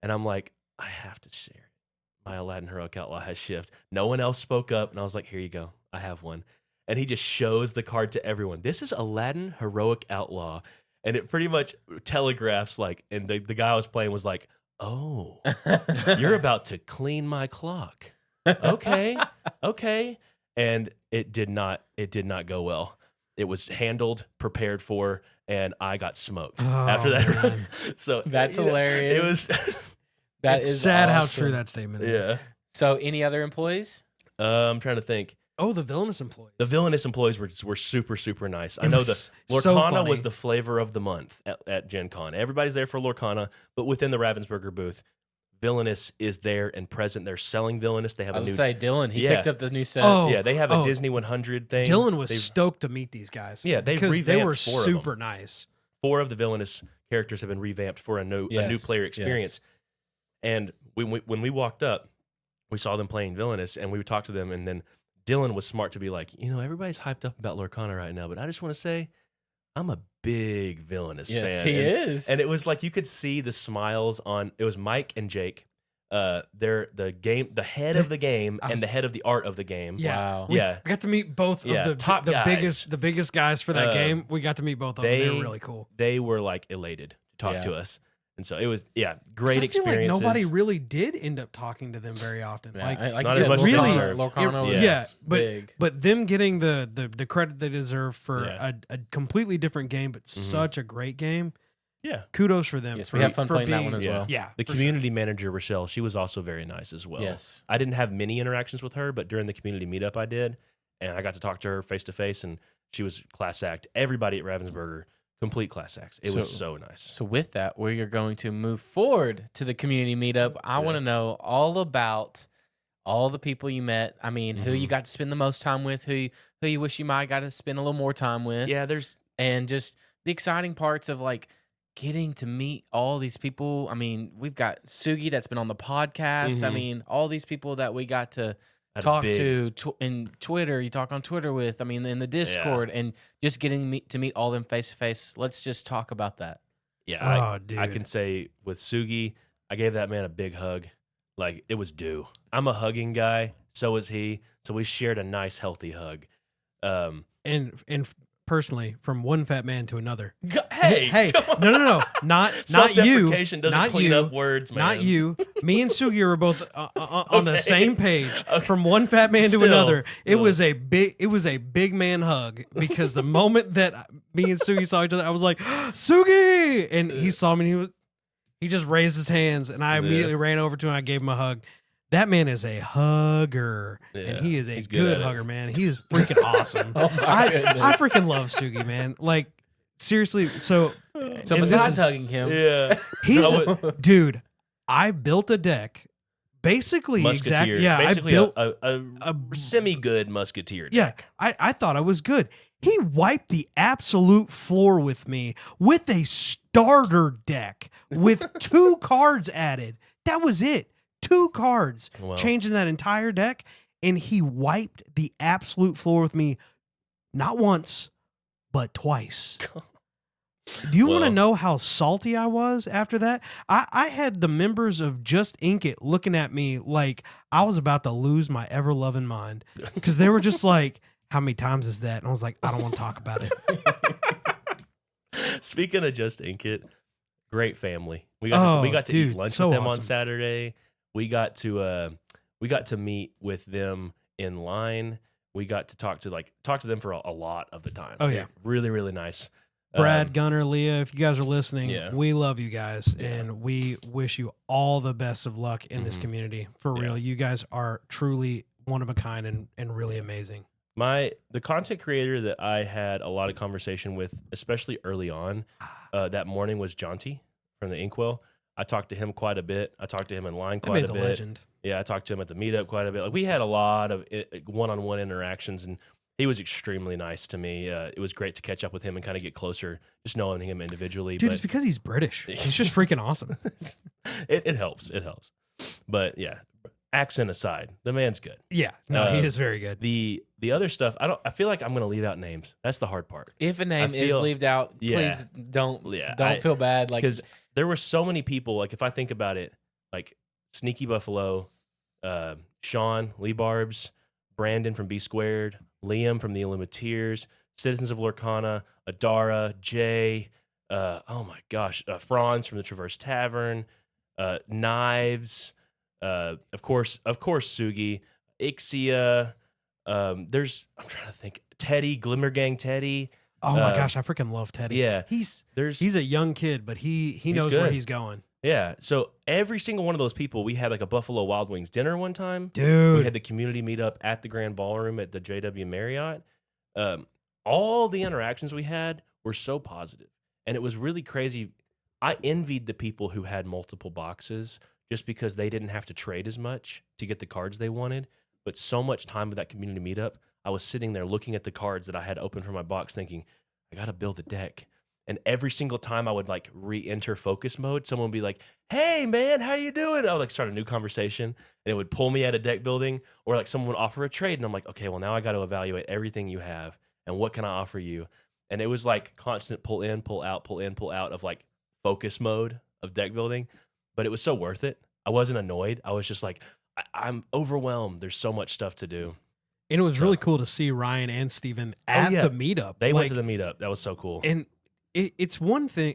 [SPEAKER 3] And I'm like, I have to share it. My Aladdin Heroic Outlaw has shift. No one else spoke up, and I was like, here you go. I have one. And he just shows the card to everyone. This is Aladdin Heroic Outlaw. And it pretty much telegraphs like, and the guy I was playing was like, oh, you're about to clean my clock. Okay. And it did not go well. It was handled, prepared for, and I got smoked after that.
[SPEAKER 1] Man.
[SPEAKER 3] So
[SPEAKER 4] That's
[SPEAKER 3] you know,
[SPEAKER 4] hilarious.
[SPEAKER 3] It was
[SPEAKER 4] That
[SPEAKER 1] It's
[SPEAKER 4] is
[SPEAKER 1] sad how
[SPEAKER 4] awesome.
[SPEAKER 1] true that statement is.
[SPEAKER 3] yeah.
[SPEAKER 4] So, any other employees?
[SPEAKER 3] I'm trying to think.
[SPEAKER 1] Oh, the villainous employees.
[SPEAKER 3] The villainous employees were super, super nice. I know the
[SPEAKER 1] was so
[SPEAKER 3] Lorcana
[SPEAKER 1] funny.
[SPEAKER 3] was the flavor of the month at GenCon. Everybody's there for Lorcana, but within the Ravensburger booth, Villainous is there and present. They're selling Villainous. They have
[SPEAKER 4] I
[SPEAKER 3] a
[SPEAKER 4] was
[SPEAKER 3] new
[SPEAKER 4] say Dylan. He
[SPEAKER 3] Yeah.
[SPEAKER 4] picked up the new sets.
[SPEAKER 1] Oh.
[SPEAKER 3] yeah. They have a
[SPEAKER 1] Oh.
[SPEAKER 3] Disney 100 thing.
[SPEAKER 1] Dylan was
[SPEAKER 3] They've-
[SPEAKER 1] stoked to meet these guys.
[SPEAKER 3] Yeah, they've
[SPEAKER 1] because they were
[SPEAKER 3] revamped 4 of them.
[SPEAKER 1] super nice.
[SPEAKER 3] 4 of the Villainous characters have been revamped for a new
[SPEAKER 4] Yes,
[SPEAKER 3] player experience. And when we walked up, we saw them playing Villainous, and we talked to them, and then Dylan was smart to be like, everybody's hyped up about Lorcana right now, but I just want to say, I'm a big Villainous
[SPEAKER 4] Yes,
[SPEAKER 3] fan.
[SPEAKER 4] he is.
[SPEAKER 3] And it was like you could see the smiles on. It was Mike and Jake. They're the head of the game and the head of the art of the game.
[SPEAKER 1] Yeah.
[SPEAKER 4] Wow.
[SPEAKER 1] We
[SPEAKER 3] Yeah.
[SPEAKER 1] got to meet both
[SPEAKER 3] Yeah,
[SPEAKER 1] of the
[SPEAKER 3] top
[SPEAKER 1] the
[SPEAKER 3] guys.
[SPEAKER 1] biggest guys for that game. We got to meet both of them. They were really cool.
[SPEAKER 3] They were like elated to talk
[SPEAKER 4] Yeah.
[SPEAKER 3] to us, and so it was great
[SPEAKER 1] 'Cause I feel
[SPEAKER 3] experiences.
[SPEAKER 1] like nobody really did end up talking to them very often.
[SPEAKER 4] Yeah,
[SPEAKER 1] Like,
[SPEAKER 4] like
[SPEAKER 3] not
[SPEAKER 4] you
[SPEAKER 3] as
[SPEAKER 4] said,
[SPEAKER 3] much as they
[SPEAKER 1] really-
[SPEAKER 3] deserved.
[SPEAKER 4] Lorcana was
[SPEAKER 1] yeah, but
[SPEAKER 4] big.
[SPEAKER 1] but them getting the credit they deserve for
[SPEAKER 3] Yeah.
[SPEAKER 1] a completely different game, but such a great game.
[SPEAKER 3] Yeah.
[SPEAKER 1] Kudos for them.
[SPEAKER 4] Yes,
[SPEAKER 1] for,
[SPEAKER 4] we have fun
[SPEAKER 1] for
[SPEAKER 4] playing that
[SPEAKER 1] being-
[SPEAKER 4] one as
[SPEAKER 3] Yeah.
[SPEAKER 4] well.
[SPEAKER 1] Yeah,
[SPEAKER 3] The
[SPEAKER 1] for sure.
[SPEAKER 3] community manager, Rochelle, she was also very nice as well.
[SPEAKER 4] Yes.
[SPEAKER 3] I didn't have many interactions with her, but during the community meetup I did, and I got to talk to her face to face, and she was class act. Everybody at Ravensburger, complete class acts. It was so nice.
[SPEAKER 4] So with that, we are going to move forward to the community meetup. I want to know all about all the people you met. I mean, who you got to spend the most time with, who you wish you might got to spend a little more time with.
[SPEAKER 3] Yeah, there's
[SPEAKER 4] And just the exciting parts of like getting to meet all these people. I mean, we've got Sugi that's been on the podcast. I
[SPEAKER 3] Mhm.
[SPEAKER 4] mean, all these people that we got to
[SPEAKER 3] had a
[SPEAKER 4] talk
[SPEAKER 3] big-
[SPEAKER 4] to in Twitter. You talk on Twitter with, I mean, in the Discord, and just getting to meet all them face to face. Let's just talk about that.
[SPEAKER 3] Yeah,
[SPEAKER 1] Oh, dude.
[SPEAKER 3] I can say with Sugi, I gave that man a big hug. Like it was due. I'm a hugging guy. So is he. So we shared a nice, healthy hug.
[SPEAKER 1] and personally, from one fat man to another.
[SPEAKER 3] Hey, come on.
[SPEAKER 1] no, not you,
[SPEAKER 3] Self-deprecation doesn't
[SPEAKER 1] not
[SPEAKER 3] clean
[SPEAKER 1] you,
[SPEAKER 3] up words, man.
[SPEAKER 1] not you. Me and Sugi were both on the
[SPEAKER 3] Okay.
[SPEAKER 1] same page.
[SPEAKER 3] Okay.
[SPEAKER 1] From one fat man to
[SPEAKER 3] Still,
[SPEAKER 1] another, it
[SPEAKER 3] still.
[SPEAKER 1] was a big man hug because the moment that me and Sugi saw each other, I was like, Sugi, and he saw me. And he just raised his hands, and I immediately ran over to him. I gave him a hug. That man is a hugger,
[SPEAKER 3] Yeah,
[SPEAKER 1] and he is a
[SPEAKER 3] he's good
[SPEAKER 1] good
[SPEAKER 3] at it.
[SPEAKER 1] hugger, man. He is freaking awesome.
[SPEAKER 4] Oh my
[SPEAKER 1] I
[SPEAKER 4] goodness.
[SPEAKER 1] freaking love Sugi, man. Like seriously, so
[SPEAKER 4] So
[SPEAKER 1] and this
[SPEAKER 4] besides
[SPEAKER 1] is-
[SPEAKER 4] hugging him,
[SPEAKER 3] Yeah.
[SPEAKER 1] he's
[SPEAKER 3] No,
[SPEAKER 1] dude. I built a deck, basically
[SPEAKER 3] Musketeer.
[SPEAKER 1] exactly. Yeah,
[SPEAKER 3] Basically
[SPEAKER 1] I built.
[SPEAKER 3] a semi-good musketeer
[SPEAKER 1] Yeah,
[SPEAKER 3] deck.
[SPEAKER 1] I thought I was good. He wiped the absolute floor with me with a starter deck with 2 cards added. That was it. 2 cards,
[SPEAKER 3] Wow.
[SPEAKER 1] changing that entire deck, and he wiped the absolute floor with me, not once, but twice. Do you want to
[SPEAKER 3] Well-
[SPEAKER 1] know how salty I was after that? I had the members of Just Ink It looking at me like I was about to lose my ever loving mind because they were just like, "How many times is that?" And I was like, "I don't want to talk about it."
[SPEAKER 3] Speaking of Just Ink It, great family. We got to
[SPEAKER 1] dude,
[SPEAKER 3] eat lunch
[SPEAKER 1] so
[SPEAKER 3] with them on
[SPEAKER 1] awesome.
[SPEAKER 3] Saturday. We got to meet with them in line. We got to talk to them for a lot of the time.
[SPEAKER 1] Oh,
[SPEAKER 3] They're
[SPEAKER 1] yeah.
[SPEAKER 3] really, really nice.
[SPEAKER 1] Brad, Gunner, Leah, if you guys are listening,
[SPEAKER 3] Yeah.
[SPEAKER 1] we love you guys,
[SPEAKER 3] Yeah.
[SPEAKER 1] and we wish you all the best of luck in this
[SPEAKER 3] Mhm.
[SPEAKER 1] community. For
[SPEAKER 3] Yeah.
[SPEAKER 1] real, you guys are truly one of a kind and really amazing.
[SPEAKER 3] The content creator that I had a lot of conversation with, especially early on, that morning was Jonty from the Inkwell. I talked to him quite a bit. I talked to him in line
[SPEAKER 1] That
[SPEAKER 3] quite
[SPEAKER 1] man's
[SPEAKER 3] a
[SPEAKER 1] a
[SPEAKER 3] bit.
[SPEAKER 1] legend.
[SPEAKER 3] Yeah, I talked to him at the meetup quite a bit. Like we had a lot of one-on-one interactions, and he was extremely nice to me. It was great to catch up with him and kind of get closer, just knowing him individually.
[SPEAKER 1] Dude,
[SPEAKER 3] but
[SPEAKER 1] it's because he's British. He's just freaking awesome.
[SPEAKER 3] it helps. It helps. But yeah, accent aside, the man's good.
[SPEAKER 1] Yeah, no, he
[SPEAKER 3] Uh,
[SPEAKER 1] is very good.
[SPEAKER 3] The other stuff, I feel like I'm gonna leave out names. That's the hard part.
[SPEAKER 4] If a name is
[SPEAKER 3] feel-
[SPEAKER 4] leaved out,
[SPEAKER 3] Yeah.
[SPEAKER 4] please don't
[SPEAKER 3] I-
[SPEAKER 4] feel bad. Like
[SPEAKER 3] Because there were so many people. Like if I think about it, like Sneaky Buffalo, Sean Lee Barbs, Brandon from B Squared, Liam from the Illuminateers, Citizens of Lorcana, Adara, Jay, oh my gosh, Franz from the Traverse Tavern, Knives, of course Sugi, Ixia. I'm trying to think. Teddy, Glimmer Gang Teddy.
[SPEAKER 1] Oh my gosh, I freaking love Teddy.
[SPEAKER 3] Yeah,
[SPEAKER 1] He's
[SPEAKER 3] there's
[SPEAKER 1] a young kid, but he knows where
[SPEAKER 3] good.
[SPEAKER 1] he's going.
[SPEAKER 3] Yeah. So every single one of those people, we had like a Buffalo Wild Wings dinner one time. We
[SPEAKER 1] Dude.
[SPEAKER 3] had the community meetup at the Grand Ballroom at the JW Marriott. All the interactions we had were so positive, and it was really crazy. I envied the people who had multiple boxes just because they didn't have to trade as much to get the cards they wanted. But so much time with that community meetup, I was sitting there looking at the cards that I had open from my box thinking, I got to build a deck. And every single time I would like re-enter focus mode, someone would be like, "Hey man, how you doing?" I would like start a new conversation, and it would pull me out of deck building, or like someone would offer a trade, and I'm like, "Okay, well now I got to evaluate everything you have, and what can I offer you?" And it was like constant pull in, pull out, pull in, pull out of like focus mode of deck building, but it was so worth it. I wasn't annoyed. I was just like, I'm overwhelmed. There's so much stuff to do.
[SPEAKER 1] And it was
[SPEAKER 3] So-
[SPEAKER 1] really cool to see Ryan and Steven at
[SPEAKER 3] yeah.
[SPEAKER 1] the meetup.
[SPEAKER 3] They went
[SPEAKER 1] Like,
[SPEAKER 3] to the meetup. That was so cool.
[SPEAKER 1] And it's one thing,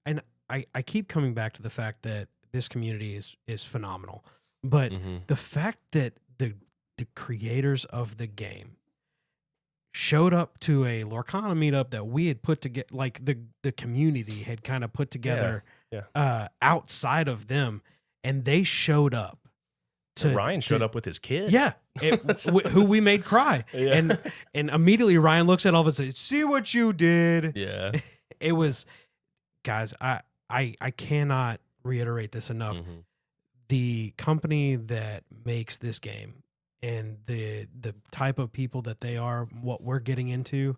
[SPEAKER 1] and I keep coming back to the fact that this community is phenomenal. But
[SPEAKER 3] Mhm.
[SPEAKER 1] the fact that the creators of the game showed up to a Lorcana meetup that we had put together, like the community had kind of put together
[SPEAKER 3] yeah.
[SPEAKER 1] outside of them, and they showed up.
[SPEAKER 3] And Ryan showed up with his kid.
[SPEAKER 1] Yeah, who we made cry.
[SPEAKER 3] Yeah.
[SPEAKER 1] And immediately Ryan looks at all of us and says, "See what you did."
[SPEAKER 3] Yeah.
[SPEAKER 1] It was, guys, I cannot reiterate this enough.
[SPEAKER 3] Mhm.
[SPEAKER 1] The company that makes this game and the type of people that they are, what we're getting into,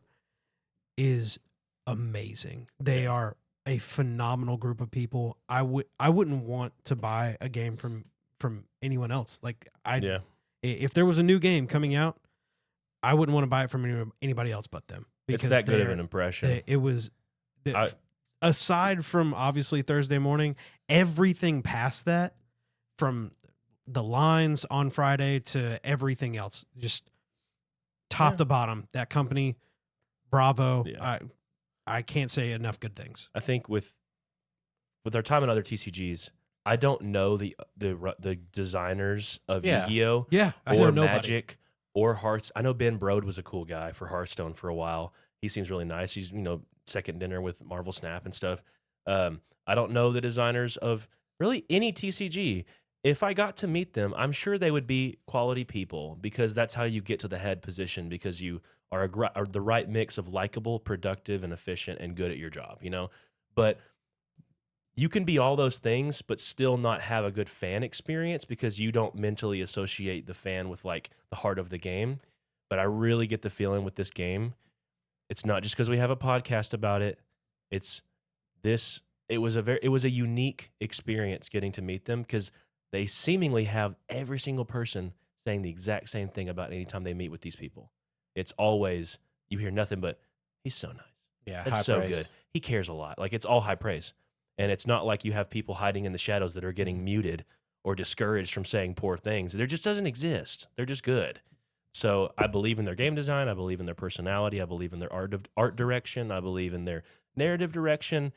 [SPEAKER 1] is amazing. They are a phenomenal group of people. I wouldn't want to buy a game from anyone else. Like
[SPEAKER 3] Yeah.
[SPEAKER 1] if there was a new game coming out, I wouldn't want to buy it from anybody else but them.
[SPEAKER 3] It's that good of an impression.
[SPEAKER 1] It was,
[SPEAKER 3] I-
[SPEAKER 1] aside from obviously Thursday morning, everything past that, from the lines on Friday to everything else, just top
[SPEAKER 3] Yeah.
[SPEAKER 1] to bottom, that company, bravo.
[SPEAKER 3] Yeah.
[SPEAKER 1] I can't say enough good things.
[SPEAKER 3] I think with our time in other TCGs, I don't know the designers of
[SPEAKER 4] Yeah.
[SPEAKER 3] Yu-Gi-Oh!
[SPEAKER 1] Yeah, I
[SPEAKER 3] Or
[SPEAKER 1] know nobody.
[SPEAKER 3] Magic or Hearts. I know Ben Brode was a cool guy for Hearthstone for a while. He seems really nice. He's second dinner with Marvel Snap and stuff. I don't know the designers of really any TCG. If I got to meet them, I'm sure they would be quality people, because that's how you get to the head position, because you are the right mix of likable, productive, and efficient and good at your job, But you can be all those things, but still not have a good fan experience because you don't mentally associate the fan with like the heart of the game. But I really get the feeling with this game, it's not just because we have a podcast about it. It was a unique experience getting to meet them, because they seemingly have every single person saying the exact same thing about any time they meet with these people. It's always, you hear nothing but, he's so nice.
[SPEAKER 4] Yeah,
[SPEAKER 3] That's
[SPEAKER 4] high
[SPEAKER 3] so
[SPEAKER 4] praise.
[SPEAKER 3] good. He cares a lot. Like, it's all high praise. And it's not like you have people hiding in the shadows that are getting muted or discouraged from saying poor things. There just doesn't exist. They're just good. So I believe in their game design. I believe in their personality. I believe in their art direction. I believe in their narrative direction.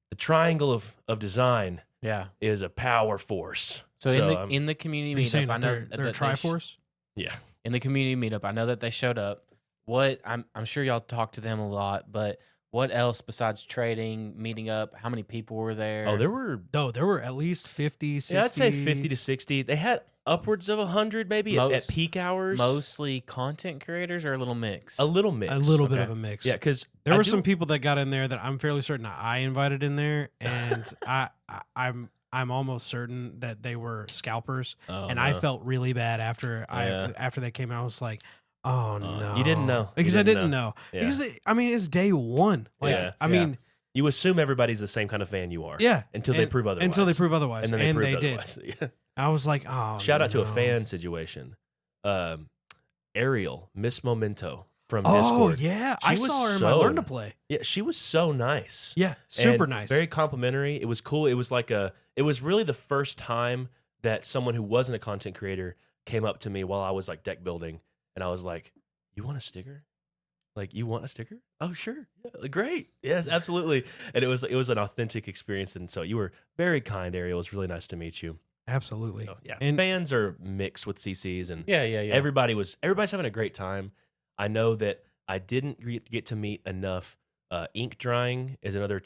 [SPEAKER 3] The triangle of design
[SPEAKER 4] Yeah.
[SPEAKER 3] is a power force.
[SPEAKER 4] So in the community
[SPEAKER 1] Are you saying
[SPEAKER 4] meetup, I
[SPEAKER 1] that
[SPEAKER 4] know
[SPEAKER 1] they're a
[SPEAKER 4] that they
[SPEAKER 1] Triforce?
[SPEAKER 3] Yeah.
[SPEAKER 4] in the community meetup, I know that they showed up. What I'm sure y'all talked to them a lot, but what else besides trading, meeting up? How many people were there?
[SPEAKER 3] Oh, there were,
[SPEAKER 1] No, there were at least 50, 60.
[SPEAKER 3] yeah, I'd say 50 to 60. They had upwards of 100 maybe at peak hours.
[SPEAKER 4] Mostly content creators or a little mix?
[SPEAKER 3] A little mix.
[SPEAKER 1] A little bit
[SPEAKER 4] Okay.
[SPEAKER 1] of a mix.
[SPEAKER 3] Yeah, because
[SPEAKER 1] There were some people that got in there that I'm fairly certain I invited in there, and I'm almost certain that they were scalpers, and I felt really bad after after they came out. I was like, oh no,
[SPEAKER 3] you didn't know.
[SPEAKER 1] because I didn't know
[SPEAKER 3] Yeah.
[SPEAKER 1] because I mean it's day one. Like
[SPEAKER 3] Yeah.
[SPEAKER 1] I mean
[SPEAKER 3] You assume everybody's the same kind of fan you are.
[SPEAKER 1] yeah,
[SPEAKER 3] Until they prove otherwise.
[SPEAKER 1] Until they prove otherwise,
[SPEAKER 3] And then they proved
[SPEAKER 1] did.
[SPEAKER 3] otherwise. Yeah.
[SPEAKER 1] I was like, oh,
[SPEAKER 3] Shout out to a
[SPEAKER 1] no.
[SPEAKER 3] fan situation. Ariel, Miss Memento from
[SPEAKER 1] Oh
[SPEAKER 3] Discord.
[SPEAKER 1] yeah,
[SPEAKER 3] She
[SPEAKER 1] I
[SPEAKER 3] was
[SPEAKER 1] saw her in my
[SPEAKER 3] so-
[SPEAKER 1] Learn to Play.
[SPEAKER 3] Yeah, she was so nice.
[SPEAKER 1] Yeah, super
[SPEAKER 3] And
[SPEAKER 1] nice.
[SPEAKER 3] Very complimentary. It was cool. It was like it was really the first time that someone who wasn't a content creator came up to me while I was like deck building. And I was like, you want a sticker? Like, you want a sticker? Oh, sure. Yeah, great. Yes, absolutely. And it was an authentic experience. And so you were very kind, Ariel. It was really nice to meet you.
[SPEAKER 1] Absolutely.
[SPEAKER 3] So, yeah.
[SPEAKER 1] And
[SPEAKER 3] Fans are mixed with CCs and
[SPEAKER 4] Yeah.
[SPEAKER 3] everybody's having a great time. I know that I didn't get to meet enough. Ink Drying is another.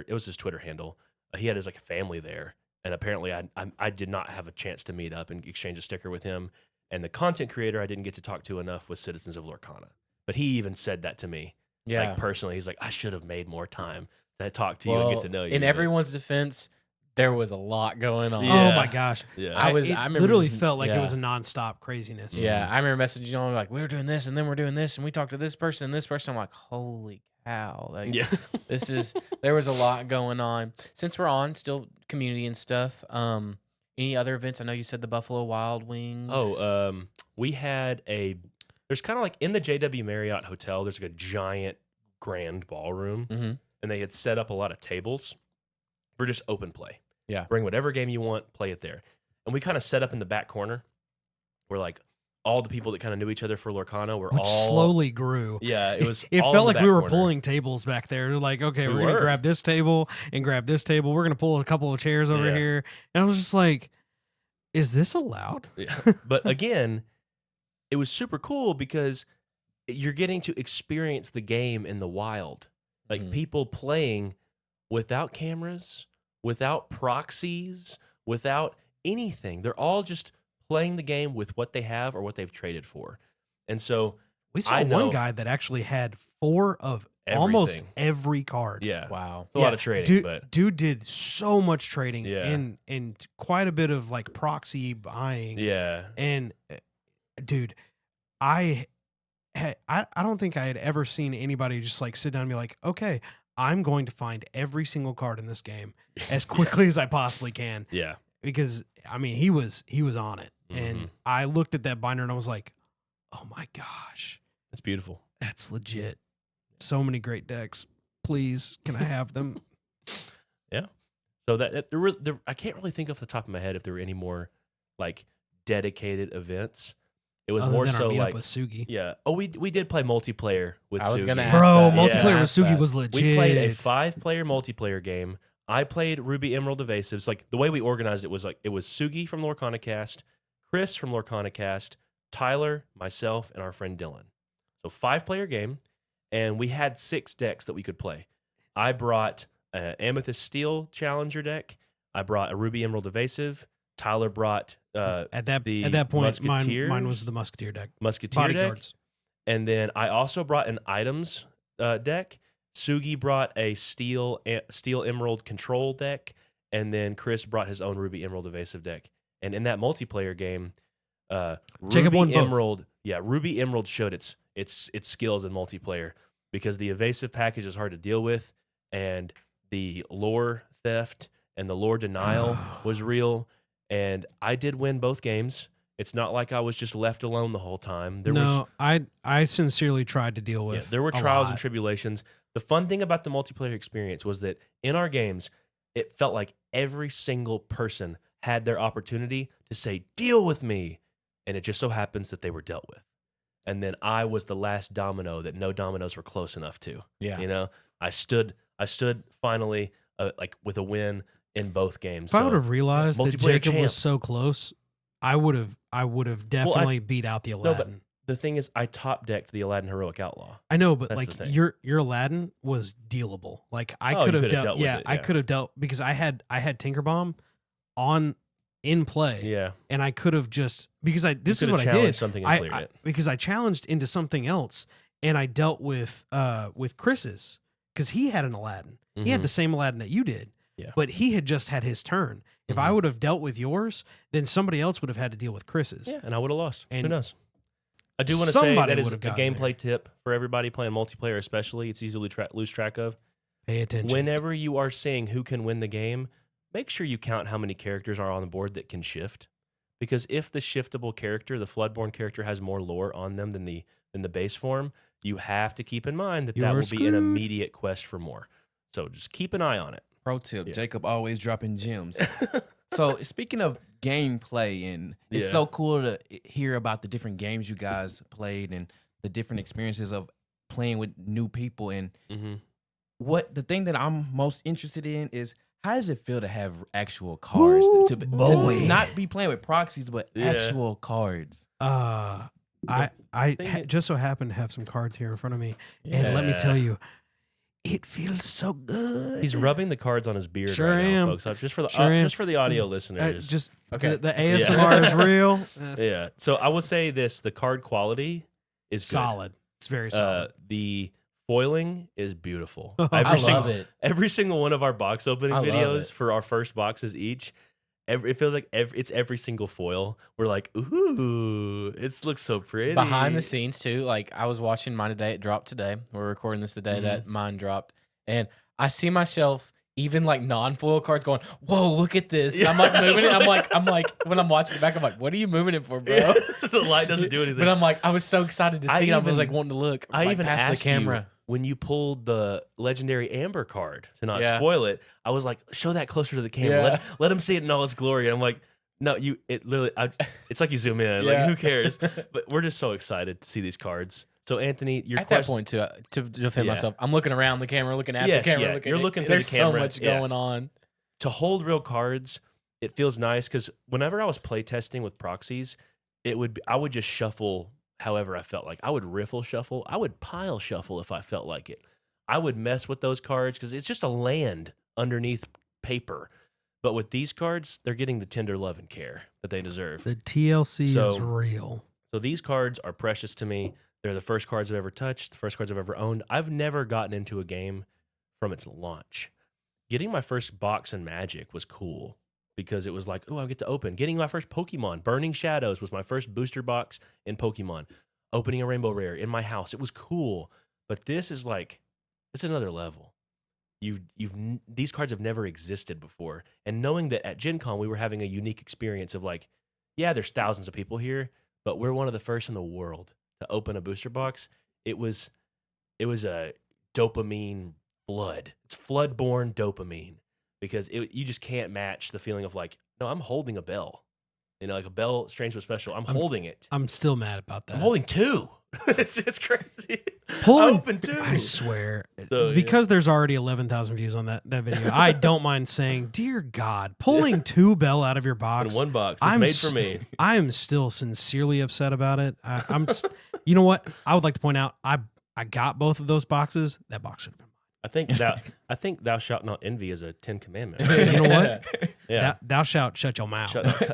[SPEAKER 3] It was his Twitter handle. He had his like a family there, and apparently I did not have a chance to meet up and exchange a sticker with him. And the content creator I didn't get to talk to enough was Citizens of Lorcana. But he even said that to me,
[SPEAKER 4] Yeah.
[SPEAKER 3] like personally. He's like, I should have made more time to talk to you and get to know you.
[SPEAKER 4] In
[SPEAKER 3] but-
[SPEAKER 4] everyone's defense, there was a lot going on.
[SPEAKER 3] Yeah.
[SPEAKER 1] oh my gosh,
[SPEAKER 3] yeah,
[SPEAKER 4] I
[SPEAKER 1] it
[SPEAKER 4] remember
[SPEAKER 1] literally
[SPEAKER 4] just-
[SPEAKER 1] felt like it
[SPEAKER 4] yeah.
[SPEAKER 1] was a nonstop craziness.
[SPEAKER 4] Yeah, I remember messaging you on like we were doing this and then we're doing this and we talked to this person and this person. I'm like, holy cow! Like,
[SPEAKER 3] yeah.
[SPEAKER 4] there was a lot going on. Since we're on still community and stuff, any other events? I know you said the Buffalo Wild Wings.
[SPEAKER 3] We had there's kind of like in the JW Marriott Hotel, there's like a giant grand ballroom,
[SPEAKER 4] Mm-hmm.
[SPEAKER 3] and they had set up a lot of tables for just open play.
[SPEAKER 4] Yeah.
[SPEAKER 3] Bring whatever game you want, play it there. And we kind of set up in the back corner where like all the people that kind of knew each other for Lorcana were
[SPEAKER 1] which
[SPEAKER 3] all
[SPEAKER 1] slowly grew.
[SPEAKER 3] Yeah, it was.
[SPEAKER 1] It
[SPEAKER 3] all in
[SPEAKER 1] felt
[SPEAKER 3] the
[SPEAKER 1] like
[SPEAKER 3] back
[SPEAKER 1] we were
[SPEAKER 3] corner.
[SPEAKER 1] pulling tables back there. They're like, okay,
[SPEAKER 3] We
[SPEAKER 1] we're gonna
[SPEAKER 3] were.
[SPEAKER 1] grab this table and grab this table. We're gonna pull a couple of chairs over
[SPEAKER 3] Yeah.
[SPEAKER 1] here. And I was just like, is this allowed?
[SPEAKER 3] Yeah. But again, it was super cool because you're getting to experience the game in the wild. Like
[SPEAKER 4] Mhm.
[SPEAKER 3] people playing without cameras, without proxies, without anything. They're all just playing the game with what they have or what they've traded for. And so,
[SPEAKER 1] We saw
[SPEAKER 3] I know.
[SPEAKER 1] one guy that actually had 4 of almost
[SPEAKER 3] Everything.
[SPEAKER 1] every card.
[SPEAKER 3] yeah,
[SPEAKER 4] Wow.
[SPEAKER 3] it's a lot of trading,
[SPEAKER 1] dude,
[SPEAKER 3] but
[SPEAKER 1] dude did so much trading
[SPEAKER 3] Yeah.
[SPEAKER 1] and quite a bit of like proxy buying.
[SPEAKER 3] yeah,
[SPEAKER 1] And dude, I don't think I had ever seen anybody just like sit down and be like, okay, I'm going to find every single card in this game as quickly as I possibly can.
[SPEAKER 3] yeah,
[SPEAKER 1] Because I mean, he was on it. And
[SPEAKER 3] Mhm.
[SPEAKER 1] I looked at that binder and I was like, oh my gosh,
[SPEAKER 3] it's beautiful.
[SPEAKER 1] that's legit. So many great decks. Please, can I have them?
[SPEAKER 3] So I can't really think off the top of my head if there were any more like dedicated events. It was
[SPEAKER 1] Other
[SPEAKER 3] more
[SPEAKER 1] than our
[SPEAKER 3] so
[SPEAKER 1] meetup
[SPEAKER 3] like
[SPEAKER 1] with Sugi.
[SPEAKER 3] yeah. Oh, we did play multiplayer with
[SPEAKER 4] I was
[SPEAKER 3] Sugi.
[SPEAKER 4] gonna ask
[SPEAKER 1] Bro,
[SPEAKER 4] that.
[SPEAKER 1] multiplayer
[SPEAKER 3] Yeah.
[SPEAKER 1] with Sugi
[SPEAKER 4] That.
[SPEAKER 1] was legit.
[SPEAKER 3] We played a 5-player multiplayer game. I played Ruby Emerald Evasives. Like the way we organized it was like it was Sugi from Lorcana Cast, Chris from Lorcana Cast, Tyler, myself, and our friend Dylan. So 5-player game, and we had 6 decks that we could play. I brought an Amethyst Steel Challenger deck. I brought a Ruby Emerald Evasive. Tyler brought
[SPEAKER 1] At that
[SPEAKER 3] the
[SPEAKER 1] point, mine
[SPEAKER 3] Musketeers?
[SPEAKER 1] was the Musketeer deck.
[SPEAKER 3] Musketeer deck.
[SPEAKER 1] Bodyguards.
[SPEAKER 3] And then I also brought an items deck. Sugi brought a steel emerald control deck, and then Chris brought his own Ruby Emerald evasive deck. And in that multiplayer game,
[SPEAKER 1] Jacob won both.
[SPEAKER 3] Ruby Emerald showed its skills in multiplayer because the evasive package is hard to deal with, and the lore theft and the lore denial was real. And I did win both games, It's not like I was just left alone the whole time. There
[SPEAKER 1] no, I sincerely tried to deal with.
[SPEAKER 3] there were
[SPEAKER 1] a
[SPEAKER 3] trials and
[SPEAKER 1] lot.
[SPEAKER 3] tribulations. The fun thing about the multiplayer experience was that in our games, it felt like every single person had their opportunity to say, "Deal with me," and it just so happens that they were dealt with. And then I was the last domino that no dominoes were close enough to.
[SPEAKER 4] Yeah.
[SPEAKER 3] You know, I stood finally like with a win in both games.
[SPEAKER 1] If I would have realized that
[SPEAKER 3] multiplayer
[SPEAKER 1] Jacob
[SPEAKER 3] champ.
[SPEAKER 1] was so close, I would have definitely beat out the
[SPEAKER 3] No,
[SPEAKER 1] Aladdin.
[SPEAKER 3] but the thing is, I top decked the Aladdin Heroic Outlaw.
[SPEAKER 1] I know, but
[SPEAKER 3] That's
[SPEAKER 1] like
[SPEAKER 3] the thing.
[SPEAKER 1] your Aladdin was dealable. Like I
[SPEAKER 3] Oh, you
[SPEAKER 1] could have
[SPEAKER 3] could've
[SPEAKER 1] dealt.
[SPEAKER 3] dealt with
[SPEAKER 1] Yeah,
[SPEAKER 3] it,
[SPEAKER 1] I
[SPEAKER 3] yeah.
[SPEAKER 1] could have dealt because I had Tinkerbomb in play,
[SPEAKER 3] Yeah,
[SPEAKER 1] and I could have just because this is
[SPEAKER 3] could've
[SPEAKER 1] what I did.
[SPEAKER 3] challenged something and cleared it.
[SPEAKER 1] Because I challenged into something else, and I dealt with Chris's because he had an Aladdin. He had
[SPEAKER 3] Mhm.
[SPEAKER 1] the same Aladdin that you did.
[SPEAKER 3] Yeah.
[SPEAKER 1] But he had just had his turn. If I
[SPEAKER 3] Mhm.
[SPEAKER 1] would have dealt with yours, then somebody else would have had to deal with Chris's.
[SPEAKER 3] Yeah, and I would have lost. Who
[SPEAKER 1] And
[SPEAKER 3] knows? I do want to say
[SPEAKER 1] somebody
[SPEAKER 3] that is a
[SPEAKER 1] would've gotten
[SPEAKER 3] gameplay
[SPEAKER 1] there.
[SPEAKER 3] tip for everybody playing multiplayer, especially. It's easily lose track of.
[SPEAKER 1] Pay attention.
[SPEAKER 3] Whenever you are seeing who can win the game, make sure you count how many characters are on the board that can shift. Because if the shiftable character, the Floodborn character, has more lore on them than the base form, you have to keep in mind that
[SPEAKER 1] You're
[SPEAKER 3] will be an
[SPEAKER 1] screwed.
[SPEAKER 3] immediate quest for more. So just keep an eye on it.
[SPEAKER 5] Pro tip:
[SPEAKER 3] Yeah.
[SPEAKER 5] Jacob always dropping gems. So speaking of gameplay, and it's
[SPEAKER 3] Yeah.
[SPEAKER 5] so cool to hear about the different games you guys played and the different experiences of playing with new people. And
[SPEAKER 3] Mm-hmm.
[SPEAKER 5] what the thing that I'm most interested in is how does it feel to have actual cards
[SPEAKER 1] Ooh,
[SPEAKER 5] to
[SPEAKER 1] boy.
[SPEAKER 5] not be playing with proxies, but
[SPEAKER 3] Yeah.
[SPEAKER 5] actual cards.
[SPEAKER 1] I
[SPEAKER 3] thing
[SPEAKER 1] just so happen to have some cards here in front of me, and let me
[SPEAKER 3] Yeah.
[SPEAKER 1] tell you, it feels so good.
[SPEAKER 3] He's rubbing the cards on his beard
[SPEAKER 1] Sure
[SPEAKER 3] right now,
[SPEAKER 1] am.
[SPEAKER 3] folks. Just for the
[SPEAKER 1] Sure am.
[SPEAKER 3] just for the audio listeners.
[SPEAKER 1] Just
[SPEAKER 4] Okay.
[SPEAKER 1] the ASMR is real.
[SPEAKER 3] Yeah. So I would say this: the card quality is good.
[SPEAKER 1] Solid. It's very solid.
[SPEAKER 3] The foiling is beautiful.
[SPEAKER 1] I
[SPEAKER 3] Every
[SPEAKER 4] I
[SPEAKER 3] single
[SPEAKER 4] love it.
[SPEAKER 3] every single one of our box opening
[SPEAKER 4] I love
[SPEAKER 3] videos
[SPEAKER 4] it.
[SPEAKER 3] for our first boxes each. It feels like it's every single foil. We're like, ooh, it looks so pretty.
[SPEAKER 4] Behind the scenes too, like I was watching mine today. It dropped today. We're recording this the day that mine dropped, and I see myself even like non-foil cards going, "Whoa, look at this!" And I'm like moving it. I'm like when I'm watching it back, I'm like, "What are you moving it for, bro?"
[SPEAKER 3] Yeah, the light doesn't do anything.
[SPEAKER 4] But I'm like, I was so excited to
[SPEAKER 3] I
[SPEAKER 4] see it. I was
[SPEAKER 3] even-
[SPEAKER 4] like wanting to look.
[SPEAKER 3] I
[SPEAKER 4] like,
[SPEAKER 3] even
[SPEAKER 4] past
[SPEAKER 3] asked
[SPEAKER 4] the camera.
[SPEAKER 3] you when you pulled the legendary Amber card to not
[SPEAKER 4] Yeah.
[SPEAKER 3] spoil it. I was like, show that closer to the camera.
[SPEAKER 4] Yeah.
[SPEAKER 3] Let him see it in all its glory. And I'm like, no, it literally. it's like you zoom in.
[SPEAKER 4] Yeah.
[SPEAKER 3] Like who cares? But we're just so excited to see these cards. So Anthony, your
[SPEAKER 4] At that
[SPEAKER 3] question.
[SPEAKER 4] point, to defend
[SPEAKER 3] Yeah.
[SPEAKER 4] myself, I'm looking around the camera, looking at
[SPEAKER 3] Yes,
[SPEAKER 4] the camera.
[SPEAKER 3] yeah,
[SPEAKER 4] Looking
[SPEAKER 3] you're
[SPEAKER 4] at
[SPEAKER 3] looking
[SPEAKER 4] it.
[SPEAKER 3] through the
[SPEAKER 4] There's
[SPEAKER 3] camera,
[SPEAKER 4] so much
[SPEAKER 3] yeah.
[SPEAKER 4] going on.
[SPEAKER 3] To hold real cards, it feels nice because whenever I was playtesting with proxies, I would just shuffle however I felt like. I would riffle shuffle. I would pile shuffle if I felt like it. I would mess with those cards because it's just a land underneath paper. But with these cards, they're getting the tender love and care that they deserve.
[SPEAKER 1] The TLC is
[SPEAKER 3] So-
[SPEAKER 1] real.
[SPEAKER 3] So these cards are precious to me. They're the first cards I've ever touched, the first cards I've ever owned. I've never gotten into a game from its launch. Getting my first box in Magic was cool because it was like, oh, I get to open. Getting my first Pokemon, Burning Shadows, was my first booster box in Pokemon. Opening a Rainbow Rare in my house, it was cool. But this is like, it's another level. These cards have never existed before. And knowing that at GenCon we were having a unique experience of like, yeah, there's thousands of people here, but we're one of the first in the world to open a booster box. It was a dopamine flood. It's flood-born dopamine because you just can't match the feeling of like, no, I'm holding a Belle. You know, like a Belle Strange but Special. I'm holding it.
[SPEAKER 1] I'm still mad about that.
[SPEAKER 3] I'm holding two. it's crazy.
[SPEAKER 1] Pulling-
[SPEAKER 3] I opened two.
[SPEAKER 1] I swear,
[SPEAKER 3] So, yeah.
[SPEAKER 1] because there's already 11,000 views on that video. I don't mind saying, dear God, pulling two Belle out of your
[SPEAKER 3] in
[SPEAKER 1] box.
[SPEAKER 3] one box. It's
[SPEAKER 1] I'm
[SPEAKER 3] made
[SPEAKER 1] s-
[SPEAKER 3] for me.
[SPEAKER 1] I am still sincerely upset about it. You know what? I would like to point out, I got both of those boxes. That box should have been mine.
[SPEAKER 3] I think thou shalt not envy is a 10 commandment.
[SPEAKER 1] You know what?
[SPEAKER 3] Yeah.
[SPEAKER 1] Thou shalt shut your mouth.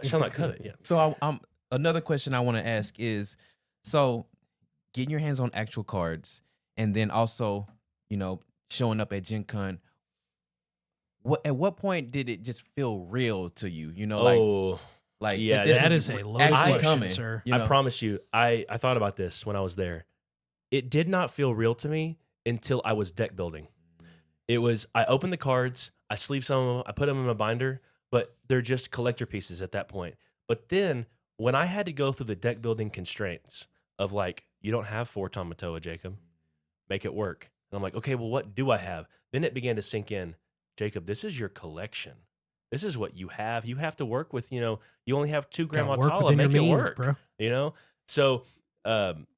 [SPEAKER 3] Shall not covet. Yeah.
[SPEAKER 5] So I'm another question I want to ask is, so getting your hands on actual cards and then also, showing up at GenCon, at what point did it just feel real to you? Like
[SPEAKER 3] yeah,
[SPEAKER 5] this
[SPEAKER 1] That is a loaded
[SPEAKER 5] actually
[SPEAKER 1] question,
[SPEAKER 5] coming,
[SPEAKER 1] sir.
[SPEAKER 5] you know?
[SPEAKER 3] I promise you, I thought about this when I was there. It did not feel real to me until I was deck building. It was, I opened the cards, I sleeve some of them, I put them in my binder, but they're just collector pieces at that point. But then when I had to go through the deck building constraints of like, you don't have 4 Tamatoa, Jacob, make it work. And I'm like, okay, well, what do I have? Then it began to sink in, Jacob, this is your collection. This is what you have. You have to work with, you only have 2 Grandma
[SPEAKER 1] Gotta work
[SPEAKER 3] Tala,
[SPEAKER 1] within your
[SPEAKER 3] make it
[SPEAKER 1] means,
[SPEAKER 3] work,
[SPEAKER 1] bro.
[SPEAKER 3] So,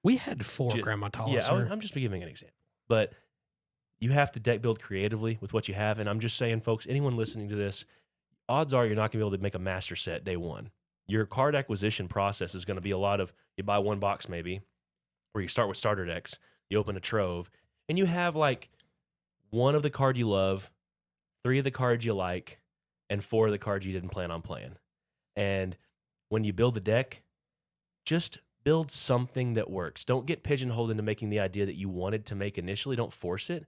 [SPEAKER 1] We had 4
[SPEAKER 3] Ju-
[SPEAKER 1] Grandma Tala,
[SPEAKER 3] yeah,
[SPEAKER 1] sir.
[SPEAKER 3] I'm just giving an example, but you have to deck build creatively with what you have. And I'm just saying, folks, anyone listening to this, odds are you're not going to be able to make a master set day one. Your card acquisition process is going to be a lot of, you buy 1 box maybe, where you start with starter decks, you open a trove, and you have like 1 of the card you love, 3 of the cards you like, and 4 of the cards you didn't plan on playing. And when you build the deck, just build something that works. Don't get pigeonholed into making the idea that you wanted to make initially. Don't force it.